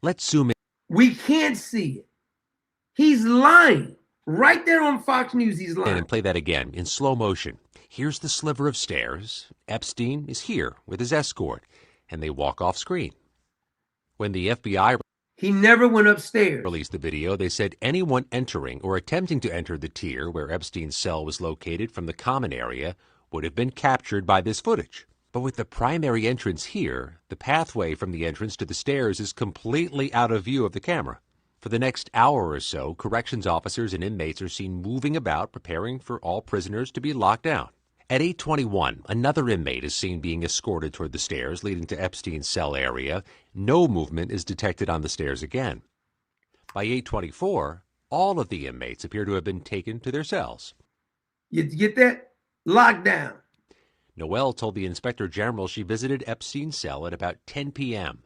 [SPEAKER 7] Let's zoom in.
[SPEAKER 5] We can't see it. He's lying. Right there on Fox News, he's lying.
[SPEAKER 7] And play that again in slow motion. Here's the sliver of stairs. Epstein is here with his escort, and they walk off screen. When the FBI
[SPEAKER 5] He never went upstairs.
[SPEAKER 7] released the video, they said anyone entering or attempting to enter the tier where Epstein's cell was located from the common area would have been captured by this footage. But with the primary entrance here, the pathway from the entrance to the stairs is completely out of view of the camera. For the next hour or so, corrections officers and inmates are seen moving about, preparing for all prisoners to be locked down. At 8:21, another inmate is seen being escorted toward the stairs leading to Epstein's cell area. No movement is detected on the stairs again. By 8:24, all of the inmates appear to have been taken to their cells.
[SPEAKER 5] You get that? Lockdown.
[SPEAKER 7] Noelle told the Inspector General she visited Epstein's cell at about 10 p.m.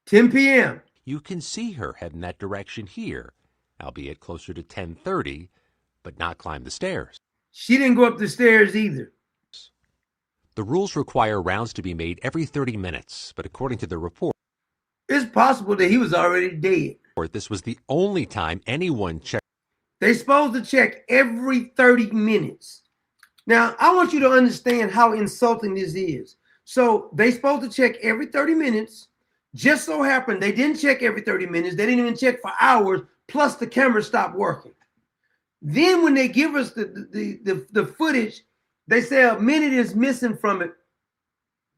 [SPEAKER 5] 10 p.m.
[SPEAKER 7] You can see her head in that direction here, albeit closer to 10:30, but not climb the stairs.
[SPEAKER 5] She didn't go up the stairs either.
[SPEAKER 7] The rules require rounds to be made every 30 minutes, but according to the report,
[SPEAKER 5] It's possible that he was already dead.
[SPEAKER 7] this was the only time anyone checked.
[SPEAKER 5] They're supposed to check every 30 minutes. Now, I want you to understand how insulting this is. So they're supposed to check every 30 minutes. Just so happened they didn't check every 30 minutes. They didn't even check for hours, plus the camera stopped working. Then when they give us the footage, they say a minute is missing from it,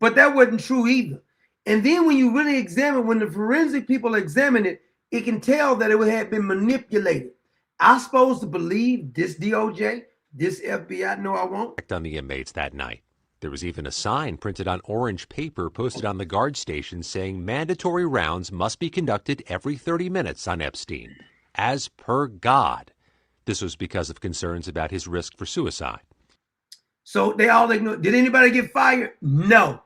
[SPEAKER 5] but that wasn't true either. And then when you really examine, when the forensic people examine it, it can tell that it had been manipulated. I'm supposed to believe this DOJ, this FBI? No, I won't.
[SPEAKER 7] On the inmates that night. There was even a sign printed on orange paper posted on the guard station saying mandatory rounds must be conducted every 30 minutes on Epstein, as per God. This was because of concerns about his risk for suicide.
[SPEAKER 5] So they all ignored. Did anybody get fired? No.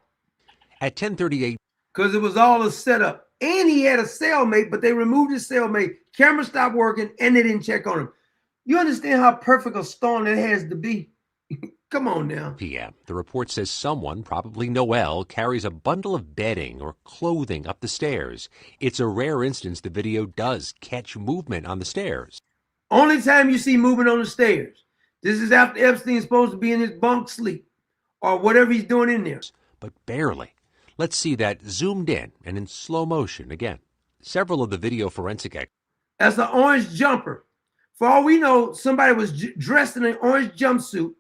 [SPEAKER 7] At 10:38,
[SPEAKER 5] because it was all a setup. And he had a cellmate, but they removed his cellmate. Camera stopped working, and they didn't check on him. You understand how perfect a storm that has to be? Come on now.
[SPEAKER 7] p.m. The report says someone, probably Noel, carries a bundle of bedding or clothing up the stairs. It's a rare instance the video does catch movement on the stairs.
[SPEAKER 5] Only time you see movement on the stairs. This is after Epstein's supposed to be in his bunk sleep or whatever he's doing in there.
[SPEAKER 7] But barely. Let's see that zoomed in and in slow motion again. Several of the video forensic experts.
[SPEAKER 5] That's an orange jumper. For all we know, somebody was dressed in an orange jumpsuit.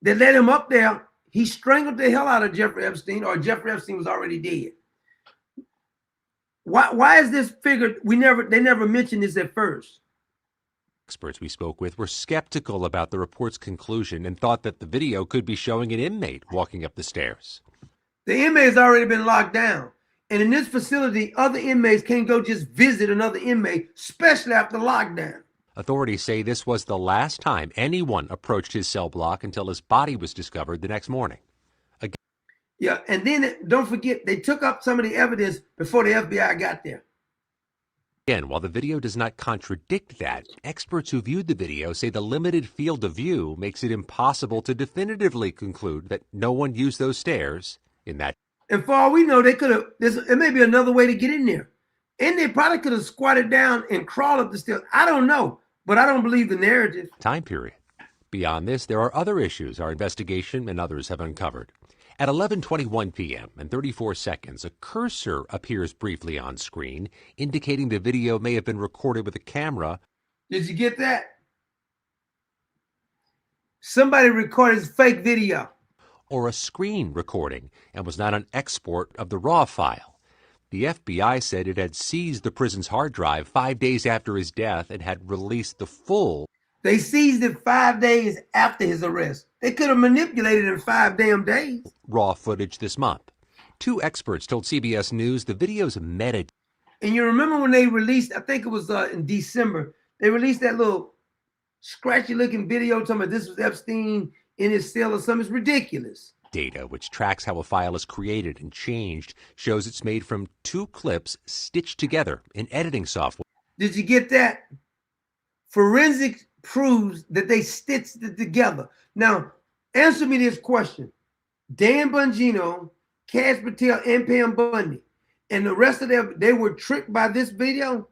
[SPEAKER 5] They let him up there. He strangled the hell out of Jeffrey Epstein, or Jeffrey Epstein was already dead. Why is this figured? They never mentioned this at first.
[SPEAKER 7] Experts we spoke with were skeptical about the report's conclusion and thought that the video could be showing an inmate walking up the stairs.
[SPEAKER 5] The inmate's already been locked down. And in this facility, other inmates can't go just visit another inmate, especially after lockdown.
[SPEAKER 7] Authorities say this was the last time anyone approached his cell block until his body was discovered the next morning. Again,
[SPEAKER 5] yeah, and then don't forget, they took up some of the evidence before the FBI got there.
[SPEAKER 7] Again, while the video does not contradict that, experts who viewed the video say the limited field of view makes it impossible to definitively conclude that no one used those stairs in that.
[SPEAKER 5] And for all we know, they could have, it may be another way to get in there. And they probably could have squatted down and crawled up the stairs. I don't know, but I don't believe the narrative.
[SPEAKER 7] Time period. Beyond this, there are other issues our investigation and others have uncovered. At 11:21 p.m. and 34 seconds, a cursor appears briefly on screen, indicating the video may have been recorded with a camera.
[SPEAKER 5] Did you get that? Somebody recorded fake video.
[SPEAKER 7] Or a screen recording, and was not an export of the raw file. The FBI said it had seized the prison's hard drive 5 days after his death and had released the full.
[SPEAKER 5] They seized it 5 days after his arrest. They could have manipulated it in 5 damn days.
[SPEAKER 7] Raw footage this month. Two experts told CBS News the video's metadata.
[SPEAKER 5] And you remember when they released, I think it was in December, they released that little scratchy looking video talking about this was Epstein in his cell or something. It's ridiculous.
[SPEAKER 7] Data, which tracks how a file is created and changed, shows it's made from 2 clips stitched together in editing software.
[SPEAKER 5] Did you get that? Forensics proves that they stitched it together. Now, answer me this question. Dan Bongino, Cash Patel, and Pam Bundy, and the rest of them, they were tricked by this video?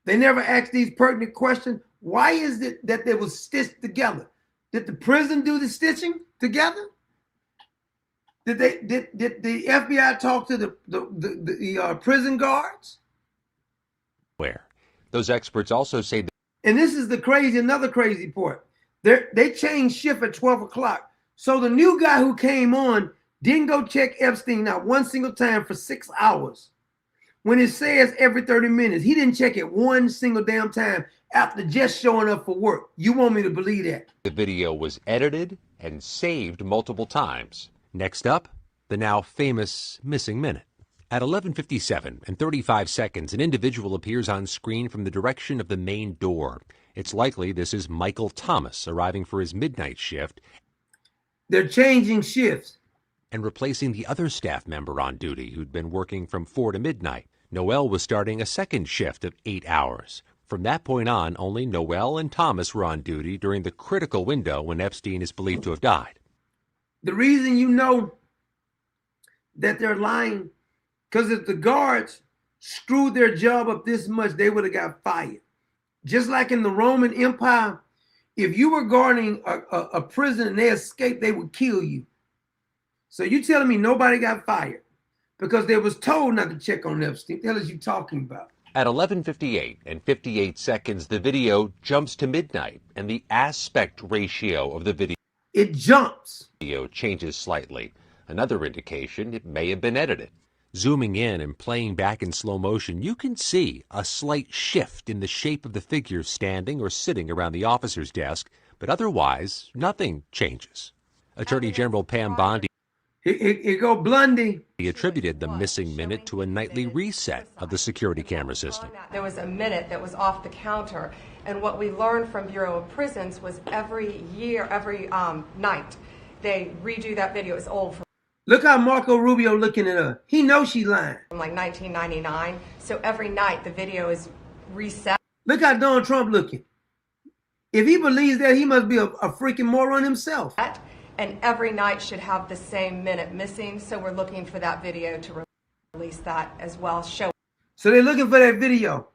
[SPEAKER 5] They never asked these pertinent questions. Why is it that they were stitched together? Did the prison do the stitching together? Did the FBI talk to the prison guards?
[SPEAKER 7] Where? Those experts also say that.
[SPEAKER 5] And this is another crazy part. They changed shift at 12 o'clock. So the new guy who came on didn't go check Epstein not one single time for 6 hours. When it says every 30 minutes, he didn't check it one single damn time after just showing up for work. You want me to believe that?
[SPEAKER 7] The video was edited and saved multiple times. Next up, the now famous missing minute. At 11:57 and 35 seconds, an individual appears on screen from the direction of the main door. It's likely this is Michael Thomas arriving for his midnight shift.
[SPEAKER 5] They're changing shifts.
[SPEAKER 7] And replacing the other staff member on duty who'd been working from 4 to midnight. Noel was starting a second shift of 8 hours. From that point on, only Noel and Thomas were on duty during the critical window when Epstein is believed to have died.
[SPEAKER 5] The reason you know that they're lying, because if the guards screwed their job up this much, they would have got fired. Just like in the Roman Empire, if you were guarding a prison and they escaped, they would kill you. So you telling me nobody got fired because they was told not to check on Epstein? What the hell is you talking about?
[SPEAKER 7] At 11:58 and 58 seconds, the video jumps to midnight, and the aspect ratio of the video
[SPEAKER 5] It jumps.
[SPEAKER 7] Changes slightly. Another indication it may have been edited. Zooming in and playing back in slow motion, you can see a slight shift in the shape of the figure standing or sitting around the officer's desk, but otherwise, nothing changes. Attorney General Pam Bondi.
[SPEAKER 5] Here go Blondie.
[SPEAKER 7] He attributed the missing minute to a nightly reset of the security camera system.
[SPEAKER 9] There was a minute that was off the counter, and what we learned from Bureau of Prisons was every night, they redo that video. It's old from
[SPEAKER 5] Look how Marco Rubio looking at her. He knows she's lying.
[SPEAKER 9] like 1999, so every night the video is reset.
[SPEAKER 5] Look how Donald Trump looking. If he believes that, he must be a freaking moron himself.
[SPEAKER 9] And every night should have the same minute missing, so we're looking for that video to release that as well. So
[SPEAKER 5] they're looking for that video.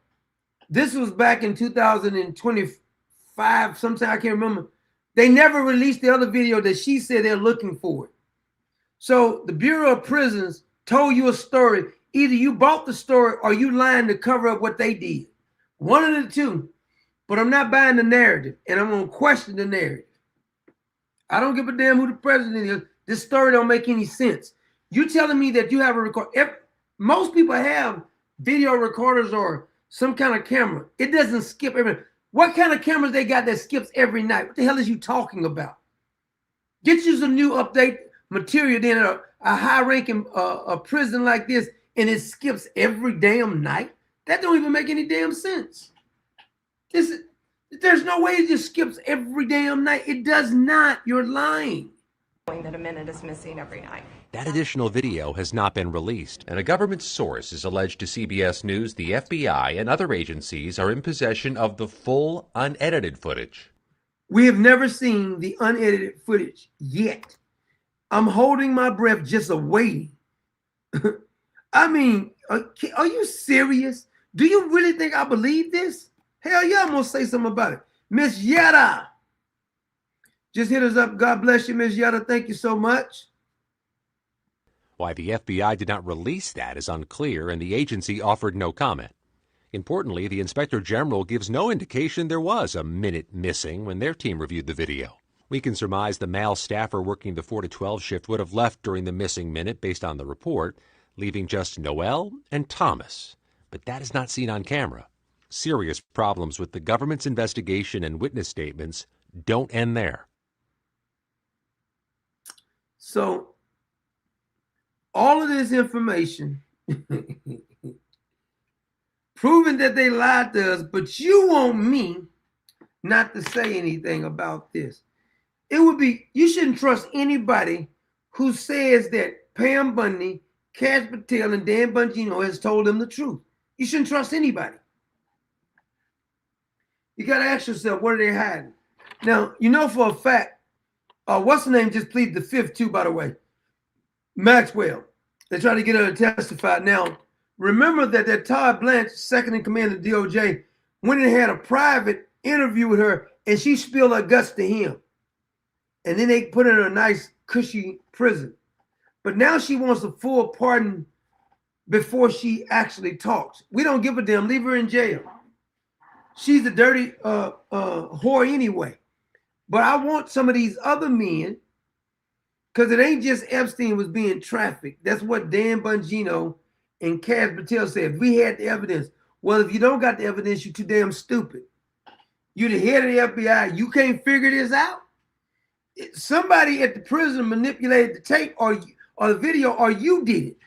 [SPEAKER 5] This was back in 2025, sometime, I can't remember. They never released the other video that she said they're looking for it. So the Bureau of Prisons told you a story. Either you bought the story or you lying to cover up what they did. One of the two. But I'm not buying the narrative, and I'm going to question the narrative. I don't give a damn who the president is. This story don't make any sense. You telling me that you have a record? Most people have video recorders or some kind of camera. It doesn't skip every. What kind of cameras they got that skips every night? What the hell is you talking about? Get you some new update material then a high-ranking prison like this, and it skips every damn night. That don't even make any damn sense. There's no way it just skips every damn night. It does not. You're lying.
[SPEAKER 9] That a minute is missing every night.
[SPEAKER 7] That additional video has not been released, and a government source is alleged to CBS News the FBI and other agencies are in possession of the full, unedited footage.
[SPEAKER 5] We have never seen the unedited footage yet. I'm holding my breath just awaiting. I mean, are you serious? Do you really think I believe this? Hell yeah, I'm going to say something about it. Miss Yetta just hit us up. God bless you, Miss Yetta. Thank you so much.
[SPEAKER 7] Why the FBI did not release that is unclear, and the agency offered no comment. Importantly, the Inspector General gives no indication there was a minute missing when their team reviewed the video. We can surmise the male staffer working the 4 to 12 shift would have left during the missing minute based on the report, leaving just Noel and Thomas. But that is not seen on camera. Serious problems with the government's investigation and witness statements don't end there.
[SPEAKER 5] So, all of this information proving that they lied to us, but you want me not to say anything about this. It would be, you shouldn't trust anybody who says that Pam Bundy, Cash Patel, and Dan Bongino has told them the truth. You shouldn't trust anybody. You got to ask yourself, what are they hiding? Now, you know for a fact, what's the name just pleaded the fifth too, by the way? Maxwell. They tried to get her to testify. Now, remember that Todd Blanche, second in command of the DOJ, went and had a private interview with her, and she spilled her guts to him. And then they put her in a nice, cushy prison. But now she wants a full pardon before she actually talks. We don't give a damn. Leave her in jail. She's a dirty whore anyway. But I want some of these other men, because it ain't just Epstein was being trafficked. That's what Dan Bongino and Cash Patel said. We had the evidence. Well, if you don't got the evidence, you're too damn stupid. You're the head of the FBI. You can't figure this out. Somebody at the prison manipulated the tape or the video, or you did it.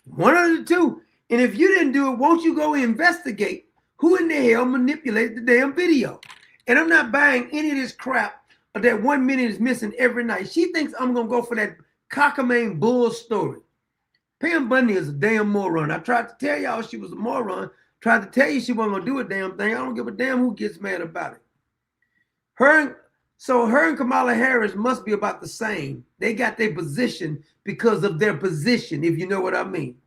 [SPEAKER 5] One of the two. And if you didn't do it, won't you go investigate who in the hell manipulated the damn video? And I'm not buying any of this crap that 1 minute is missing every night. She thinks I'm going to go for that cockamamie bull story. Pam Bundy is a damn moron. I tried to tell y'all she was a moron. Tried to tell you she wasn't going to do a damn thing. I don't give a damn who gets mad about it. Her and Kamala Harris must be about the same. They got their position because of their position, if you know what I mean.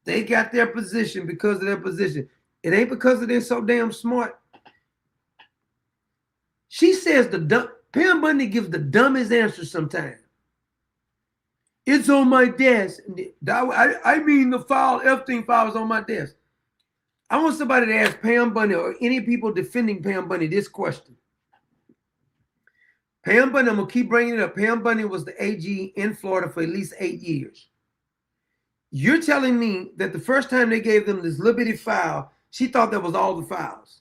[SPEAKER 5] They got their position because of their position. It ain't because they're so damn smart. She says Pam Bundy gives the dumbest answer sometimes. It's on my desk. I mean the file, Epstein file is on my desk. I want somebody to ask Pam Bundy or any people defending Pam Bundy this question. Pam Bundy, I'm going to keep bringing it up. Pam Bundy was the AG in Florida for at least 8 years. You're telling me that the first time they gave them this little bitty file, she thought that was all the files.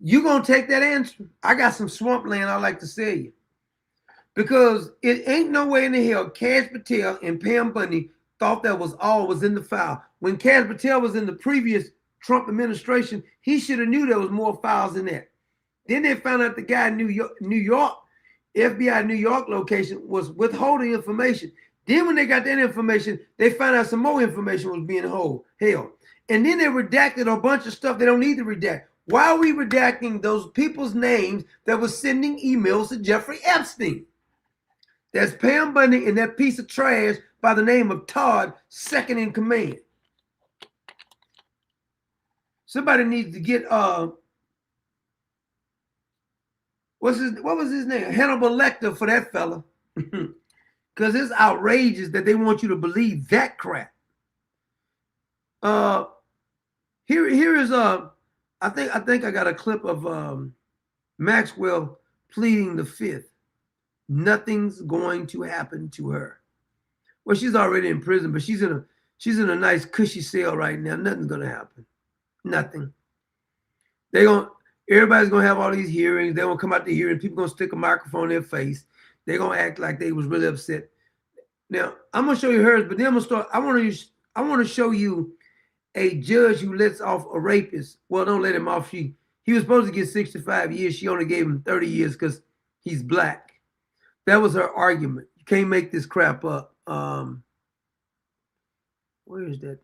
[SPEAKER 5] You going to take that answer? I got some swampland I'd like to sell you. because it ain't no way in the hell Cash Patel and Pam Bundy thought that was all was in the file. When Cash Patel was in the previous Trump administration, he should have knew there was more files than that. Then they found out the guy in New York, FBI New York location was withholding information. Then when they got that information, they found out some more information was being held. And then they redacted a bunch of stuff they don't need to redact. Why are we redacting those people's names that was sending emails to Jeffrey Epstein? That's Pam Bundy and that piece of trash by the name of Todd, second in command. Somebody needs to get what was his name? Hannibal Lecter for that fella. Because it's outrageous that they want you to believe that crap. Here is I think I got a clip of Maxwell pleading the fifth. Nothing's going to happen to her. Well, she's already in prison, but she's in a nice cushy cell right now. Nothing's gonna happen. Nothing. Everybody's gonna have all these hearings. They're gonna come out the hearing. People gonna stick a microphone in their face. They're gonna act like they was really upset. Now I'm gonna show you hers, but then I'm gonna start. I want to show you a judge who lets off a rapist. Well, don't let him off. He was supposed to get 65 years. She only gave him 30 years because he's black. That was her argument. You can't make this crap up. Where is that?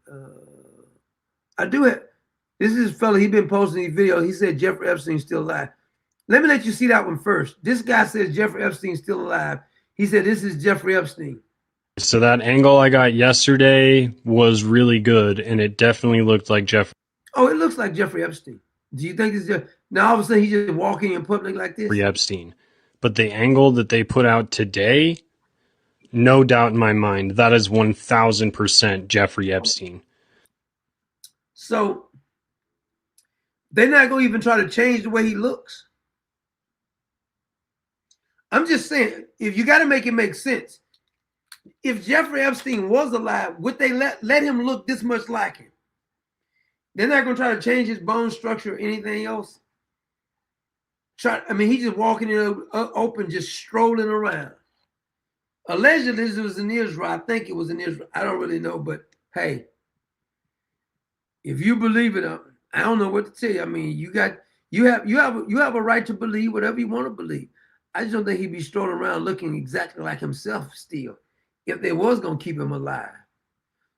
[SPEAKER 5] I do have. This is this fella. He been posting these videos. He said Jeffrey Epstein's still alive. Let me let you see that one first. This guy says Jeffrey Epstein's still alive. He said this is Jeffrey Epstein.
[SPEAKER 10] So that angle I got yesterday was really good, and it definitely looked like Jeffrey.
[SPEAKER 5] Oh, it looks like Jeffrey Epstein. Do you think it's just now all of a sudden he's just walking in public like this?
[SPEAKER 10] Epstein. But the angle that they put out today, no doubt in my mind, that is 1000% Jeffrey Epstein.
[SPEAKER 5] So they're not going to even try to change the way he looks. I'm just saying, if you got to make it make sense. If Jeffrey Epstein was alive, would they let him look this much like him? They're not going to try to change his bone structure or anything else. He's just walking in open, just strolling around. Allegedly, it was in Israel. I think it was in Israel. I don't really know, but hey, if you believe it, I don't know what to tell you. I mean, you have a right to believe whatever you want to believe. I just don't think he'd be strolling around looking exactly like himself still. If they was gonna keep him alive,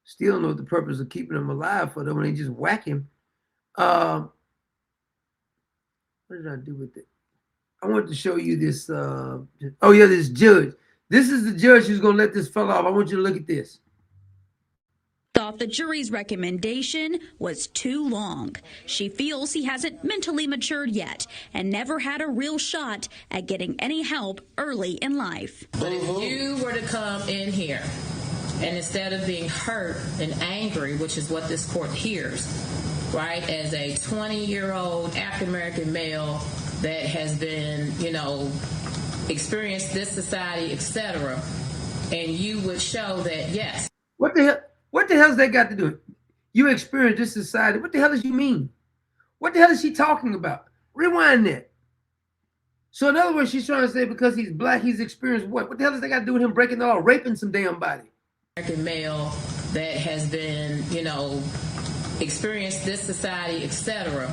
[SPEAKER 5] still don't know the purpose of keeping him alive for them when they just whack him. What did I do with it? I wanted to show you this. This judge. This is the judge who's gonna let this fella off. I want you to look at this.
[SPEAKER 11] Thought the jury's recommendation was too long. She feels he hasn't mentally matured yet and never had a real shot at getting any help early in life.
[SPEAKER 12] But if you were to come in here and instead of being hurt and angry, which is what this court hears, right, as a 20-year-old African-American male that has been, experienced this society, etc., and you would show that, yes.
[SPEAKER 5] What the hell? What the hell has that got to do with it? You experience this society. What the hell does you mean? What the hell is she talking about? Rewind that. So in other words, she's trying to say because he's black, he's experienced what? What the hell does that got to do with him breaking the law, raping some damn body?
[SPEAKER 12] American male that has been, experienced this society, etc.,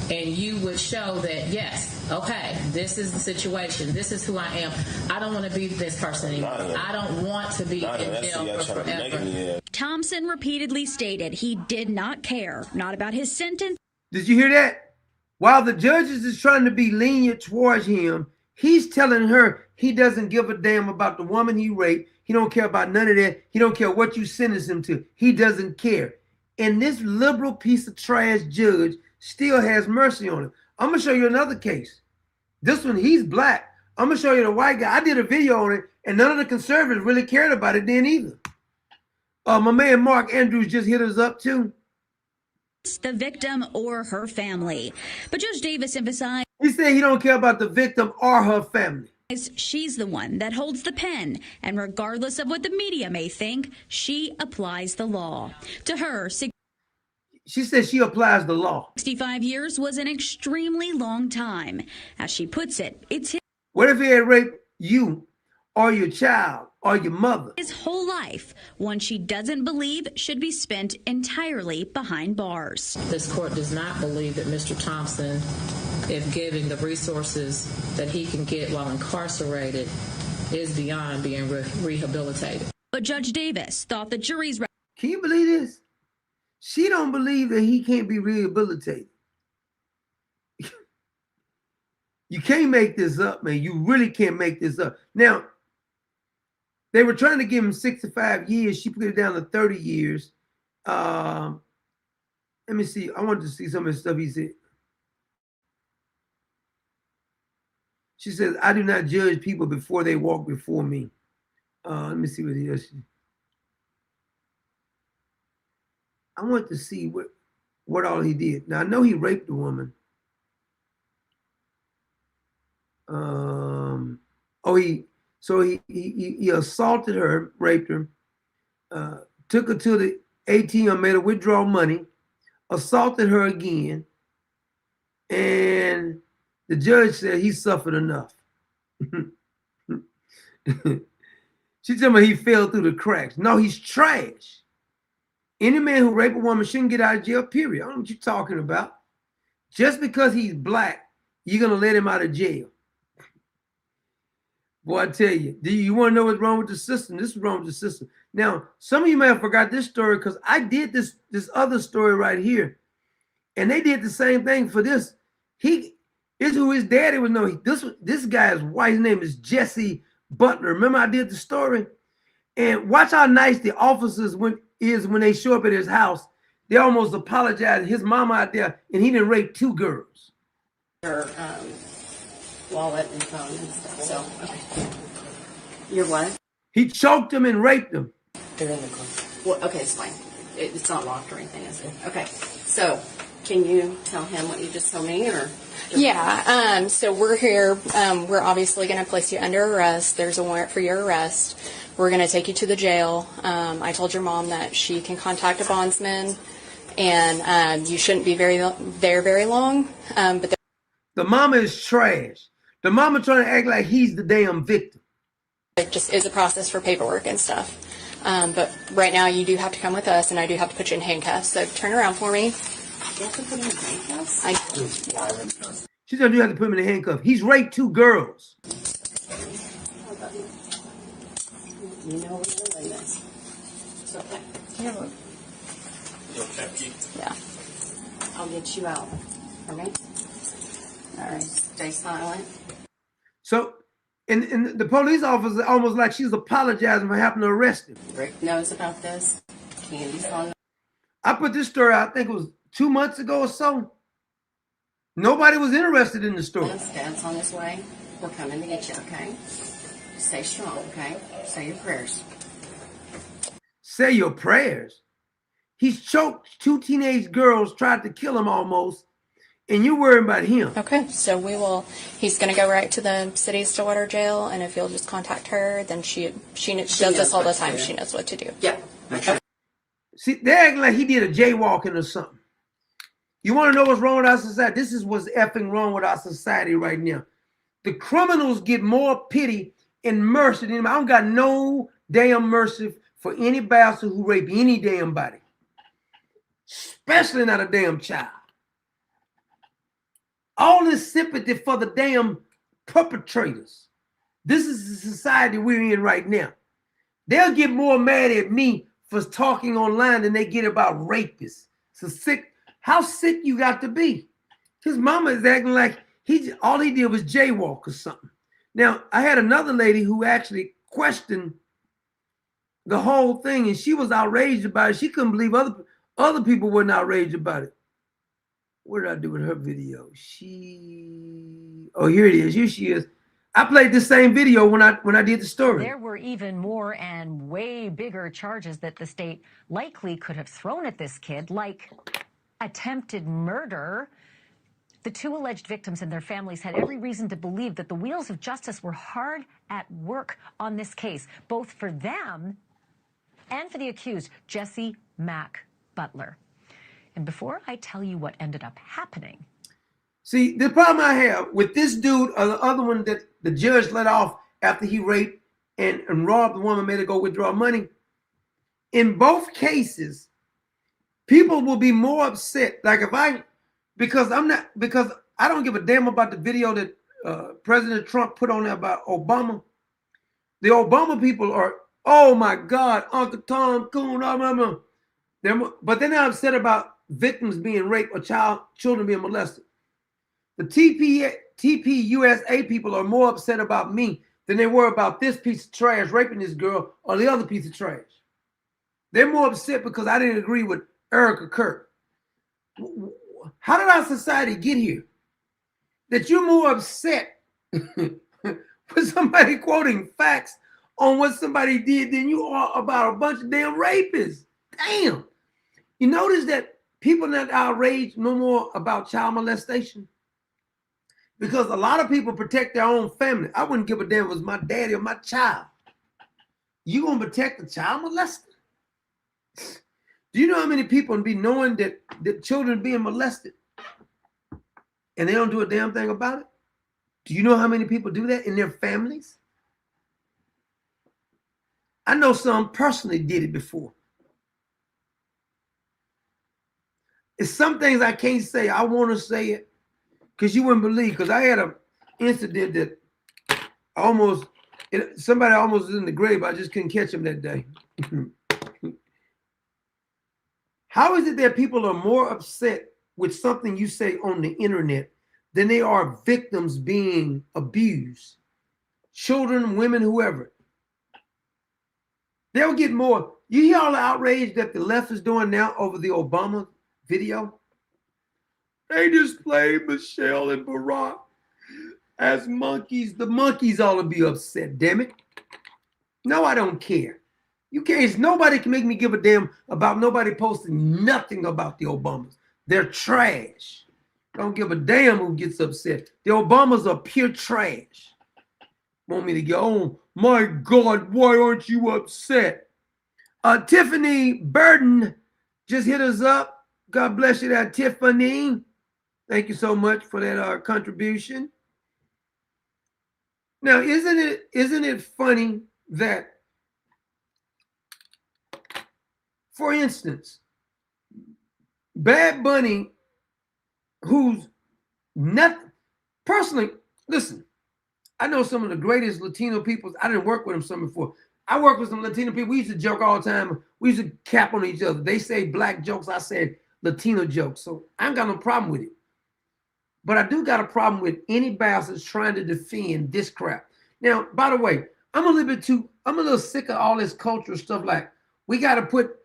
[SPEAKER 12] and you would show that, yes, okay, this is the situation. This is who I am. I don't want to be this person anymore. I don't want to be in jail for forever.
[SPEAKER 11] Thompson repeatedly stated he did not care, not about his sentence.
[SPEAKER 5] Did you hear that? While the judges is trying to be lenient towards him, he's telling her he doesn't give a damn about the woman he raped. He don't care about none of that. He don't care what you sentence him to. He doesn't care. And this liberal piece of trash judge still has mercy on him. I'm going to show you another case. This one, he's black. I'm going to show you the white guy. I did a video on it, and none of the conservatives really cared about it then either. My man Mark Andrews just hit us up too.
[SPEAKER 11] The victim or her family. But Judge Davis emphasized
[SPEAKER 5] he said he don't care about the victim or her family.
[SPEAKER 11] She's the one that holds the pen, and regardless of what the media may think, she applies the law. To her,
[SPEAKER 5] she says she applies the law.
[SPEAKER 11] 65 years was an extremely long time. As she puts it, it's his.
[SPEAKER 5] What if he had raped you or your child or your mother.
[SPEAKER 11] His whole life, one she doesn't believe should be spent entirely behind bars.
[SPEAKER 12] This court does not believe that Mr. Thompson, if given the resources that he can get while incarcerated, is beyond being rehabilitated.
[SPEAKER 11] But Judge Davis thought the jury's...
[SPEAKER 5] Can you believe this? She don't believe that he can't be rehabilitated. You can't make this up, man. You really can't make this up. Now, they were trying to give him 65 years. She put it down to 30 years. Let me see. I wanted to see some of the stuff he said. She says, I do not judge people before they walk before me. Let me see what he does. I want to see what all he did. Now, I know he raped a woman. He assaulted her, raped her, took her to the ATM, made her withdraw money, assaulted her again, and the judge said he suffered enough. She told me he fell through the cracks. No, he's trash. Any man who raped a woman shouldn't get out of jail, period. I don't know what you're talking about. Just because he's black, you're going to let him out of jail. Boy, I tell you, do you want to know what's wrong with the system? This is wrong with the system. Now, some of you may have forgot this story because I did this other story right here. And they did the same thing for this. Is who his daddy was. No, this guy's wife's name is Jesse Butler. Remember I did the story? And watch how nice the officers when they show up at his house. They almost apologize. His mama out there, and he didn't rape 2 girls.
[SPEAKER 13] Her wallet and phone and stuff. So, okay. Your what?
[SPEAKER 5] He choked him and raped him.
[SPEAKER 13] They're in the car. Well, okay, it's fine. It's not locked or anything, is it? Okay. So, can you tell him what you just told me, or?
[SPEAKER 14] Yeah. So we're here. We're obviously going to place you under arrest. There's a warrant for your arrest. We're going to take you to the jail. I told your mom that she can contact a bondsman, and you shouldn't be very long. But
[SPEAKER 5] the mama is trash. The mama trying to act like he's the damn victim.
[SPEAKER 14] It just is a process for paperwork and stuff. But right now you do have to come with us, and I do have to put you in handcuffs. So turn around for me.
[SPEAKER 13] You have to put him in handcuffs?
[SPEAKER 5] She said you have to put him in a handcuff. He's raped 2 girls.
[SPEAKER 13] You know we're doing this. It's okay.
[SPEAKER 14] Yeah.
[SPEAKER 13] I'll get you out. All right? All right. Stay silent.
[SPEAKER 5] So, and the police officer almost like she's apologizing for having to arrest him.
[SPEAKER 13] Rick knows about this. Candy's on.
[SPEAKER 5] I put this story out, I think it was 2 months ago or so. Nobody was interested in the story.
[SPEAKER 13] Dad's on his way. We're coming to get you, okay? Stay strong, okay? Say your prayers.
[SPEAKER 5] Say your prayers. He's choked 2 teenage girls, tried to kill him almost, and you're worried about him.
[SPEAKER 14] Okay, so he's going to go right to the city of Stillwater jail, and if you'll just contact her, then she does this all the time. She knows what to do.
[SPEAKER 13] Yeah. Okay.
[SPEAKER 5] See, they're acting like he did a jaywalking or something. You want to know what's wrong with our society? This is what's effing wrong with our society right now. The criminals get more pity and mercy than him. I don't got no damn mercy for any bastard who rape any damn body. Especially not a damn child. All this sympathy for the damn perpetrators. This is the society we're in right now. They'll get more mad at me for talking online than they get about rapists. So sick. How sick you got to be? His mama is acting like all he did was jaywalk or something. Now, I had another lady who actually questioned the whole thing, and she was outraged about it. She couldn't believe other people weren't outraged about it. What did I do with her video? Oh, here it is. Here she is. I played the same video when I did the story.
[SPEAKER 15] There were even more and way bigger charges that the state likely could have thrown at this kid, like attempted murder. The 2 alleged victims and their families had every reason to believe that the wheels of justice were hard at work on this case, both for them and for the accused, Jesse Mack Butler. And before I tell you what ended up happening.
[SPEAKER 5] See, the problem I have with this dude or the other one that the judge let off after he raped and robbed the woman, made her go withdraw money. In both cases, people will be more upset. Like because I don't give a damn about the video that President Trump put on there about Obama. The Obama people are, oh my God, Uncle Tom, coon, but they're not upset about victims being raped or children being molested. The TPUSA people are more upset about me than they were about this piece of trash raping this girl or the other piece of trash. They're more upset because I didn't agree with Erica Kirk. How did our society get here? That you're more upset with somebody quoting facts on what somebody did than you are about a bunch of damn rapists. Damn. You notice that people not outraged no more about child molestation? Because a lot of people protect their own family. I wouldn't give a damn if it was my daddy or my child. You gonna protect the child molester? Do you know how many people be knowing that children being molested and they don't do a damn thing about it? Do you know how many people do that in their families? I know some personally did it before. It's some things I can't say. I want to say it because you wouldn't believe. Because I had an incident that somebody almost was in the grave. I just couldn't catch him that day. How is it that people are more upset with something you say on the internet than they are victims being abused? Children, women, whoever. They'll get more. You hear all the outrage that the left is doing now over the Obama video? They just played Michelle and Barack as monkeys. The monkeys ought to be upset, damn it. No, I don't care. You can't. Nobody can make me give a damn about nobody posting nothing about the Obamas. They're trash. Don't give a damn who gets upset. The Obamas are pure trash. Want me to go, oh my God, why aren't you upset? Tiffany Burden just hit us up. God bless you there, Tiffany. Thank you so much for that contribution. Now, isn't it funny that, for instance, Bad Bunny, who's nothing, personally, listen, I know some of the greatest Latino people. I didn't work with them some before. I worked with some Latino people. We used to joke all the time. We used to cap on each other. They say black jokes. I said Latino jokes. So I ain't got no problem with it. But I do got a problem with any bastards trying to defend this crap. Now, by the way, I'm a little sick of all this cultural stuff. Like, we got to put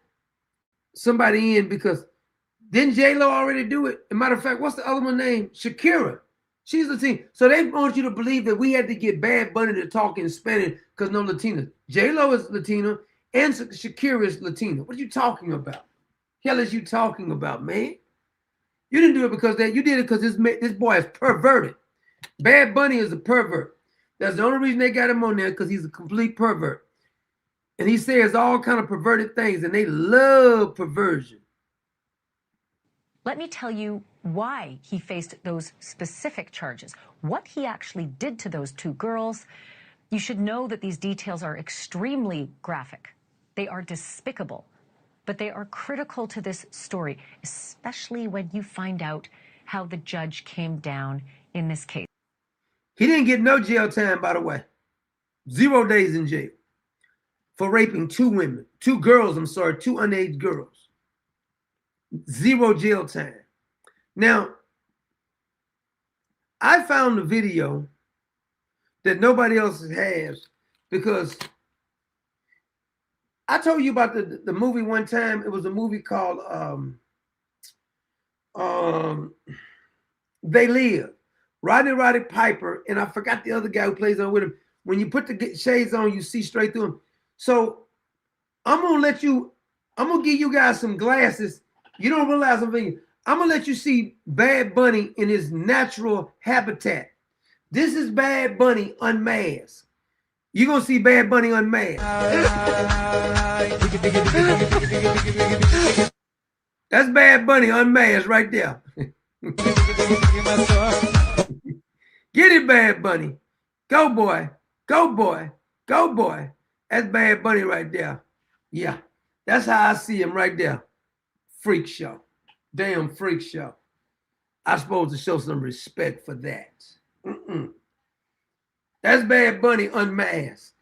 [SPEAKER 5] somebody in because didn't J-Lo already do it? As a matter of fact, what's the other one named? Shakira. She's Latina. So they want you to believe that we had to get Bad Bunny to talk in Spanish because no Latina. J-Lo is Latina and Shakira is Latina. What are you talking about? Hell is you talking about, man? You didn't do it because you did it because this boy is perverted. Bad Bunny is a pervert. That's the only reason they got him on there, because he's a complete pervert. And he says all kind of perverted things, and they love perversion.
[SPEAKER 15] Let me tell you why he faced those specific charges, what he actually did to those two girls. You should know that these details are extremely graphic. They are despicable, but they are critical to this story, especially when you find out how the judge came down in this case.
[SPEAKER 5] He didn't get no jail time, by the way. 0 days in jail for raping two girls, two underage girls. 0 jail time. Now, I found a video that nobody else has because I told you about the movie one time. It was a movie called They Live. Roddy Piper, and I forgot the other guy who plays on with him. When you put the shades on, you see straight through them. So I'm gonna give you guys some glasses. You don't realize something. I'm gonna let you see Bad Bunny in his natural habitat. This is Bad Bunny unmasked. You're gonna see Bad Bunny unmasked. That's Bad Bunny unmasked right there. Get it, Bad Bunny. Go, boy. Go, boy. Go, boy. That's Bad Bunny right there. Yeah. That's how I see him right there. Freak show. Damn freak show. I'm supposed to show some respect for that. That's Bad Bunny unmasked.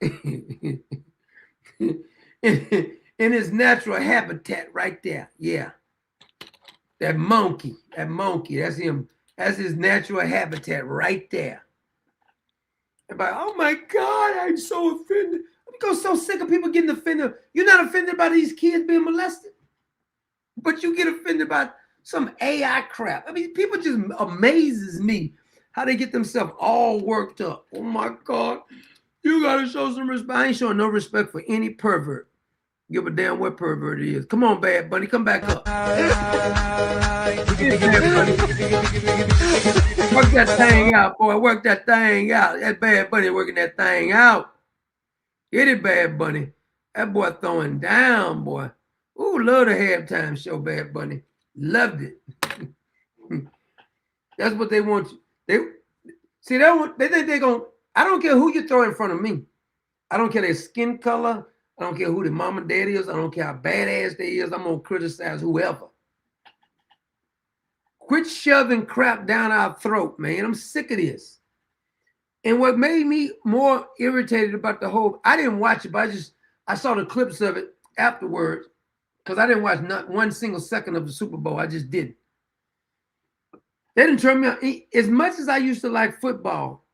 [SPEAKER 5] in his natural habitat right there. Yeah. That monkey, that's him. That's his natural habitat right there. Everybody, oh my God, I'm so offended. I'm so sick of people getting offended. You're not offended by these kids being molested, but you get offended by some AI crap. I mean, people just amazes me how they get themselves all worked up. Oh my God, you gotta show some respect. I ain't showing no respect for any pervert. Give a damn what pervert it is. Come on, Bad Bunny, come back up. Work that thing out, boy. Work that thing out. That Bad Bunny working that thing out. Get it, Bad Bunny. That boy throwing down, boy. Ooh, love the halftime show, Bad Bunny. Loved it. That's what they want. They think they're going. I don't care who you throw in front of me. I don't care their skin color. I don't care who their mom and dad is. I don't care how badass they is. I'm gonna criticize whoever. Quit shoving crap down our throat, man. I'm sick of this. And what made me more irritated about the whole, I didn't watch it, but I saw the clips of it afterwards because I didn't watch not one single second of the Super Bowl. I just didn't. They didn't turn me on. As much as I used to like football,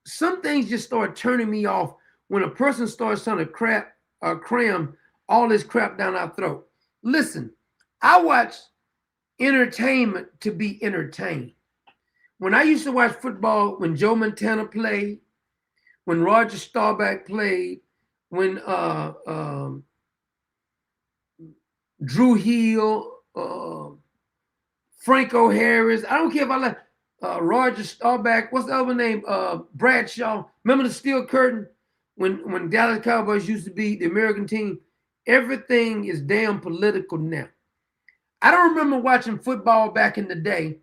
[SPEAKER 5] some things just started turning me off when a person starts trying to cram all this crap down our throat. Listen, I watch entertainment to be entertained. When I used to watch football, when Joe Montana played, when Roger Staubach played, when Drew Hill, Franco Harris, I don't care if I like Roger Staubach, what's the other name? Bradshaw. Remember the Steel Curtain? When Dallas Cowboys used to be the American team, everything is damn political now. I don't remember watching football back in the day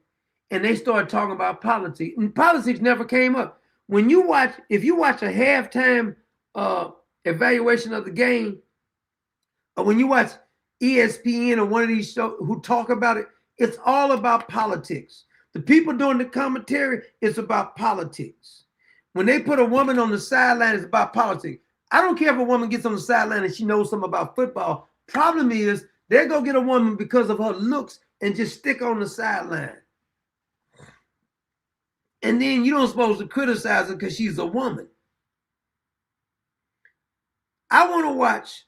[SPEAKER 5] and they started talking about politics. And politics never came up. If you watch a halftime evaluation of the game, or when you watch ESPN or one of these shows who talk about it, it's all about politics. The people doing the commentary, it's about politics. When they put a woman on the sideline, it's about politics. I don't care if a woman gets on the sideline and she knows something about football. Problem is, they're going to get a woman because of her looks and just stick on the sideline. And then you don't supposed to criticize her because she's a woman. I want to watch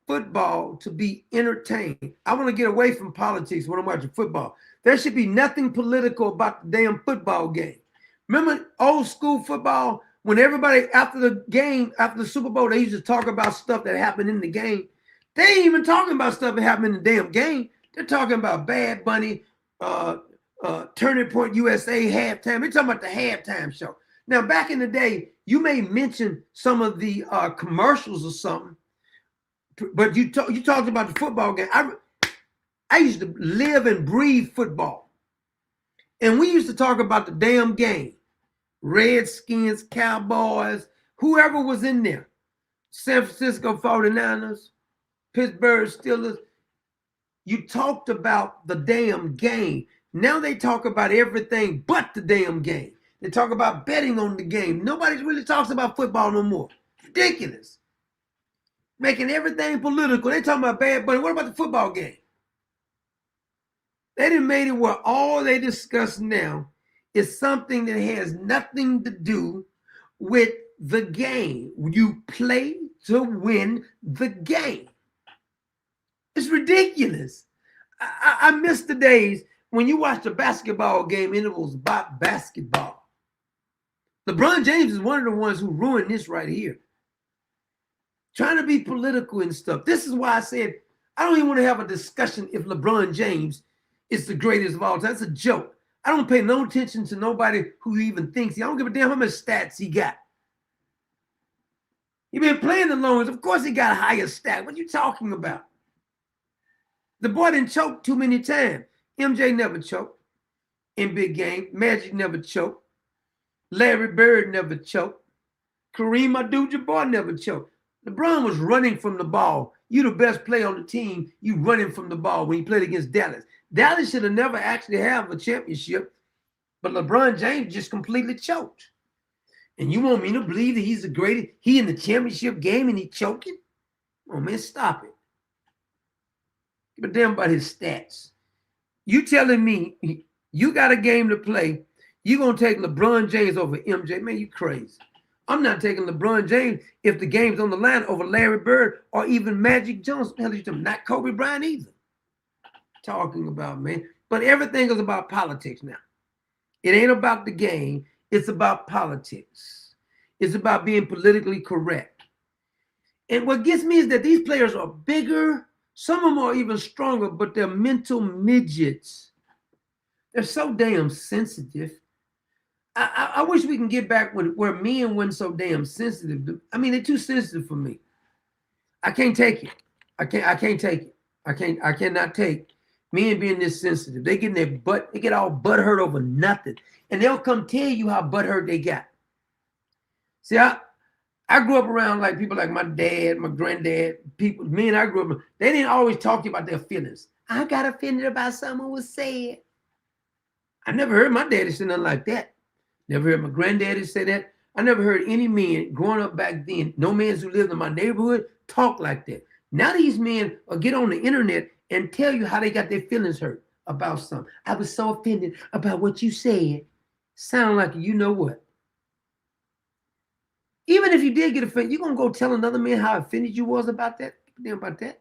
[SPEAKER 5] football to be entertained. I want to get away from politics when I'm watching football. There should be nothing political about the damn football game. Remember old school football when everybody after the game, after the Super Bowl, they used to talk about stuff that happened in the game. They ain't even talking about stuff that happened in the damn game. They're talking about Bad Bunny, Turning Point USA halftime. They're talking about the halftime show. Now, back in the day, you may mention some of the commercials or something, but you talked about the football game. I used to live and breathe football. And we used to talk about the damn game. Redskins, Cowboys, whoever was in there. San Francisco 49ers, Pittsburgh Steelers. You talked about the damn game. Now they talk about everything but the damn game. They talk about betting on the game. Nobody really talks about football no more. Ridiculous. Making everything political. They talking about Bad Bunny. What about the football game? They done made it where all they discuss now is something that has nothing to do with the game. You play to win the game. It's ridiculous. I miss the days when you watched a basketball game and it was about basketball. LeBron James is one of the ones who ruined this right here. Trying to be political and stuff. This is why I said I don't even want to have a discussion if LeBron James is the greatest of all time. That's a joke. I don't pay no attention to nobody who even thinks I don't give a damn how much stats he got. He been playing the longest. Of course he got a higher stat. What you talking about? The boy didn't choke too many times. MJ never choked in big game. Magic never choked. Larry Bird never choked. Kareem Abdul-Jabbar never choked. LeBron was running from the ball. You the best player on the team. You running from the ball when he played against Dallas. Dallas should have never actually have a championship, but LeBron James just completely choked. And you want me to believe that he's the greatest? He in the championship game and he choking? Oh man, stop it. Give a damn about his stats. You telling me you got a game to play, you gonna take LeBron James over MJ? Man, you crazy. I'm not taking LeBron James if the game's on the line over Larry Bird or even Magic Johnson. Hell, you talking? Not Kobe Bryant either. Talking about, man. But everything is about politics now. It ain't about the game. It's about politics. It's about being politically correct. And what gets me is that these players are bigger. Some of them are even stronger, but they're mental midgets. They're so damn sensitive. I wish we can get back where men weren't so damn sensitive. I mean, they're too sensitive for me. I can't take it. I can't take it. I cannot take men being this sensitive. They get all butthurt over nothing. And they'll come tell you how butthurt they got. See, I grew up around like people like my dad, my granddad, people, men I grew up with, they didn't always talk to you about their feelings. I got offended about something was said. I never heard my daddy say nothing like that. Never heard my granddaddy say that. I never heard any men growing up back then, no men who lived in my neighborhood, talk like that. Now these men will get on the internet and tell you how they got their feelings hurt about something. I was so offended about what you said. Sound like you know what. Even if you did get offended, you're going to go tell another man how offended you was about that? Damn about that.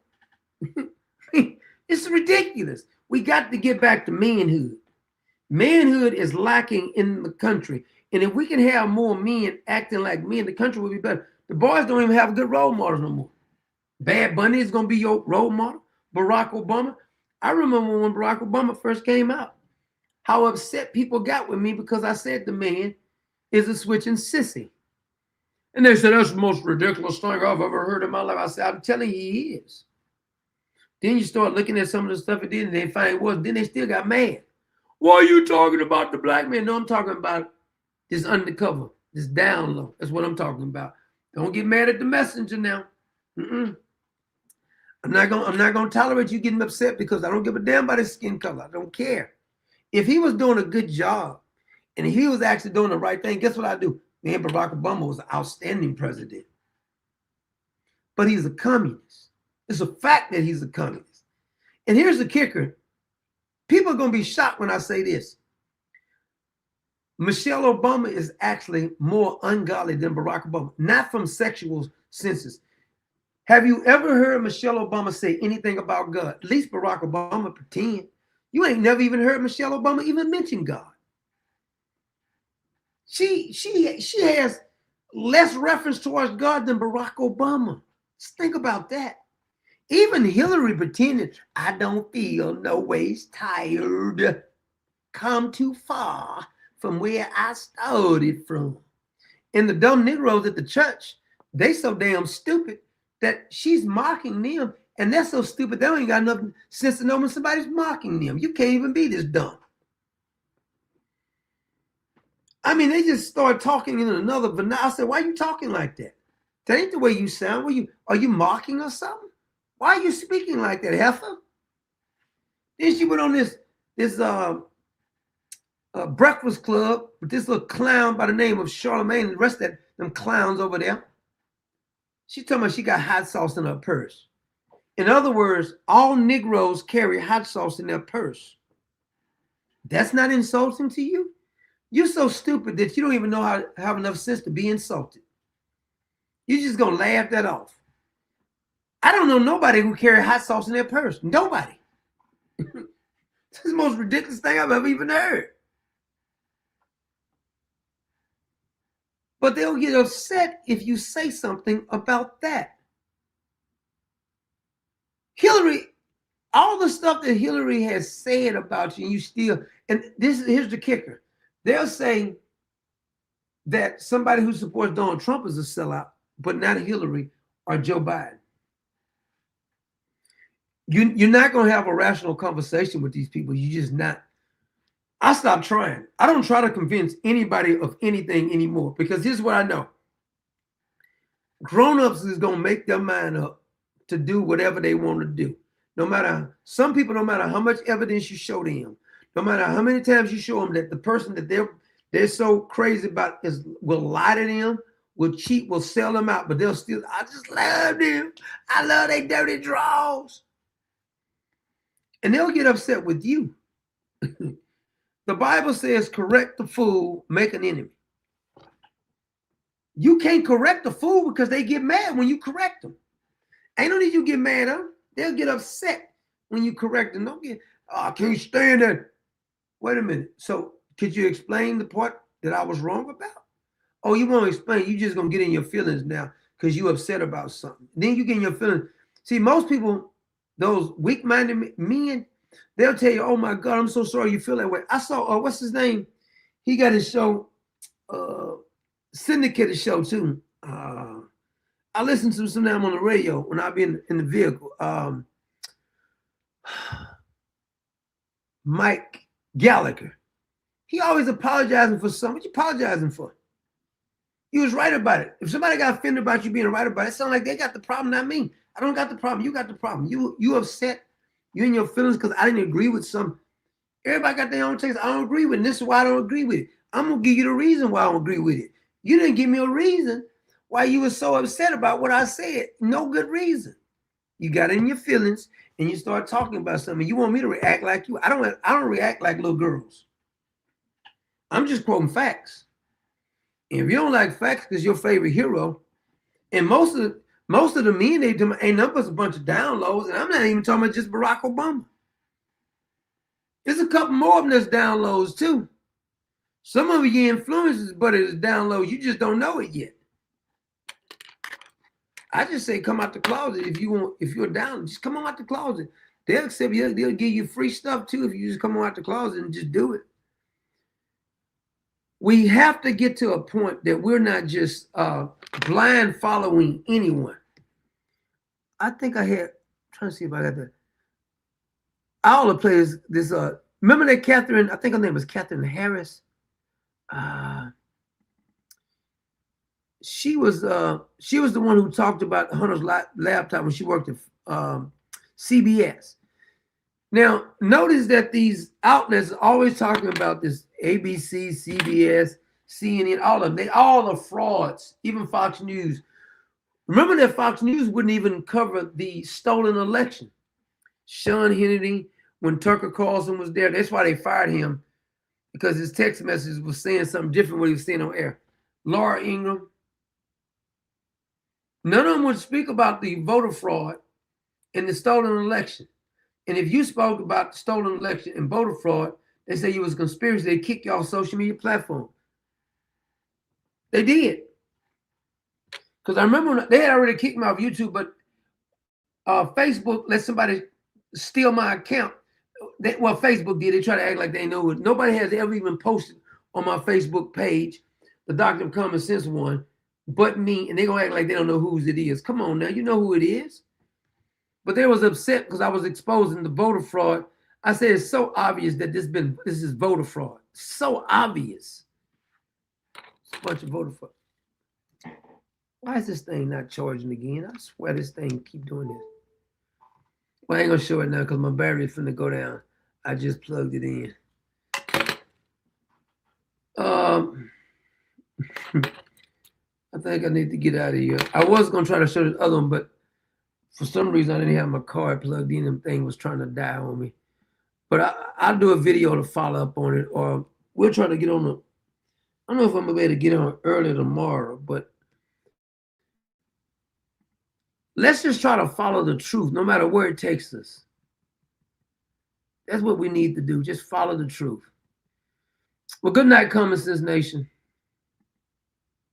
[SPEAKER 5] It's ridiculous. We got to get back to manhood. Manhood is lacking in the country. And if we can have more men acting like men, the country will be better. The boys don't even have good role models no more. Bad Bunny is going to be your role model. Barack Obama. I remember when Barack Obama first came out, how upset people got with me because I said the man is a switching sissy. And they said, that's the most ridiculous thing I've ever heard in my life. I said, I'm telling you, he is. Then you start looking at some of the stuff it did and they find it was. Then they still got mad. Why are you talking about the black man? No, I'm talking about this undercover, this down low. That's what I'm talking about. Don't get mad at the messenger now. I'm not gonna tolerate you getting upset because I don't give a damn about his skin color. I don't care. If he was doing a good job and he was actually doing the right thing, guess what I do? Man, Barack Obama was an outstanding president. But he's a communist. It's a fact that he's a communist. And here's the kicker. People are going to be shocked when I say this. Michelle Obama is actually more ungodly than Barack Obama, not from sexual senses. Have you ever heard Michelle Obama say anything about God? At least Barack Obama pretend. You ain't never even heard Michelle Obama even mention God. She has less reference towards God than Barack Obama. Just think about that. Even Hillary pretended, I don't feel no ways tired. Come too far from where I started from. And the dumb Negroes at the church, they so damn stupid that she's mocking them. And they're so stupid, they don't even got enough sense to know when somebody's mocking them. You can't even be this dumb. I mean, they just start talking in another vernacular. I said, why are you talking like that? That ain't the way you sound. Are you mocking or something? Why are you speaking like that, heifer? Then she went on this breakfast club with this little clown by the name of Charlemagne and the rest of them clowns over there. She told me she got hot sauce in her purse. In other words, all Negroes carry hot sauce in their purse. That's not insulting to you? You're so stupid that you don't even know how to have enough sense to be insulted. You're just going to laugh that off. I don't know nobody who carry hot sauce in their purse. Nobody. This is the most ridiculous thing I've ever even heard. But they'll get upset if you say something about that. Hillary, all the stuff that Hillary has said about you, you still, and here's the kicker. They'll say that somebody who supports Donald Trump is a sellout, but not Hillary or Joe Biden. You're not going to have a rational conversation with these people. You're just not. I stopped trying. I don't try to convince anybody of anything anymore because here's what I know. Grown-ups is gonna make their mind up to do whatever they want to do. No matter, some people, no matter how much evidence you show them, no matter how many times you show them that the person that they're so crazy about will lie to them, will cheat, will sell them out, but they'll still, I just love them. I love they dirty draws. And they'll get upset with you. The Bible says, correct the fool, make an enemy. You can't correct the fool because they get mad when you correct them. Ain't no need you get mad at them. They'll get upset when you correct them. Don't get, oh, I can't stand that. Wait a minute. So could you explain the part that I was wrong about? Oh, you won't explain. You just gonna get in your feelings now because you upset about something. Then you get in your feelings. See, most people, those weak-minded men, they'll tell you, oh my God, I'm so sorry you feel that way. I saw, what's his name? He got his show, syndicated show too. I listen to some of them on the radio when I be in the vehicle. Mike Gallagher. He always apologizing for something. What you apologizing for? You was right about it. If somebody got offended about you being right about it, it sounds like they got the problem, not me. I don't got the problem. You got the problem. You upset. You in your feelings because I didn't agree with some. Everybody got their own taste. I don't agree with it. And this is why I don't agree with it. I'm going to give you the reason why I don't agree with it. You didn't give me a reason why you were so upset about what I said. No good reason. You got in your feelings and you start talking about something. You want me to react like you. I don't react like little girls. I'm just quoting facts. And if you don't like facts because your favorite hero, and most of the men they do ain't nothing but a bunch of downloads, and I'm not even talking about just Barack Obama. There's a couple more of them that's downloads too. Some of you influences, but it's downloads. You just don't know it yet. I just say come out the closet if you want. If you're down, just come on out the closet. They'll accept you. They'll give you free stuff too if you just come on out the closet and just do it. We have to get to a point that we're not just blind following anyone. I think I had, trying to see if I got that. All the players, this remember that Catherine, I think her name was Catherine Harris. She was the one who talked about Hunter's laptop when she worked at CBS. Now, notice that these outlets are always talking about this ABC, CBS, CNN, all of them. They all are frauds, even Fox News. Remember that Fox News wouldn't even cover the stolen election. Sean Hannity, when Tucker Carlson was there, that's why they fired him, because his text message was saying something different what he was saying on air. Laura Ingraham. None of them would speak about the voter fraud and the stolen election. And if you spoke about the stolen election and voter fraud, they say you was a conspiracy. They kick you off social media platform. They did. Because I remember when they had already kicked me off YouTube, but Facebook let somebody steal my account. Facebook did. They try to act like they know it. Nobody has ever even posted on my Facebook page, the Doctrine of Common Sense one, but me, and they're going to act like they don't know whose it is. Come on now, you know who it is. But they was upset because I was exposing the voter fraud. I said it's so obvious that this is voter fraud. So obvious. It's a bunch of voter fraud. Why is this thing not charging again? I swear this thing keep doing this. Well, I ain't gonna show it now because my battery is finna go down. I just plugged it in. I think I need to get out of here. I was gonna try to show the other one, but for some reason I didn't have my card plugged in. And thing was trying to die on me. But I'll do a video to follow up on it, or we'll try to get on the. I don't know if I'm gonna be able to get on early tomorrow, but let's just try to follow the truth, no matter where it takes us. That's what we need to do. Just follow the truth. Well, good night, Common Sense Nation.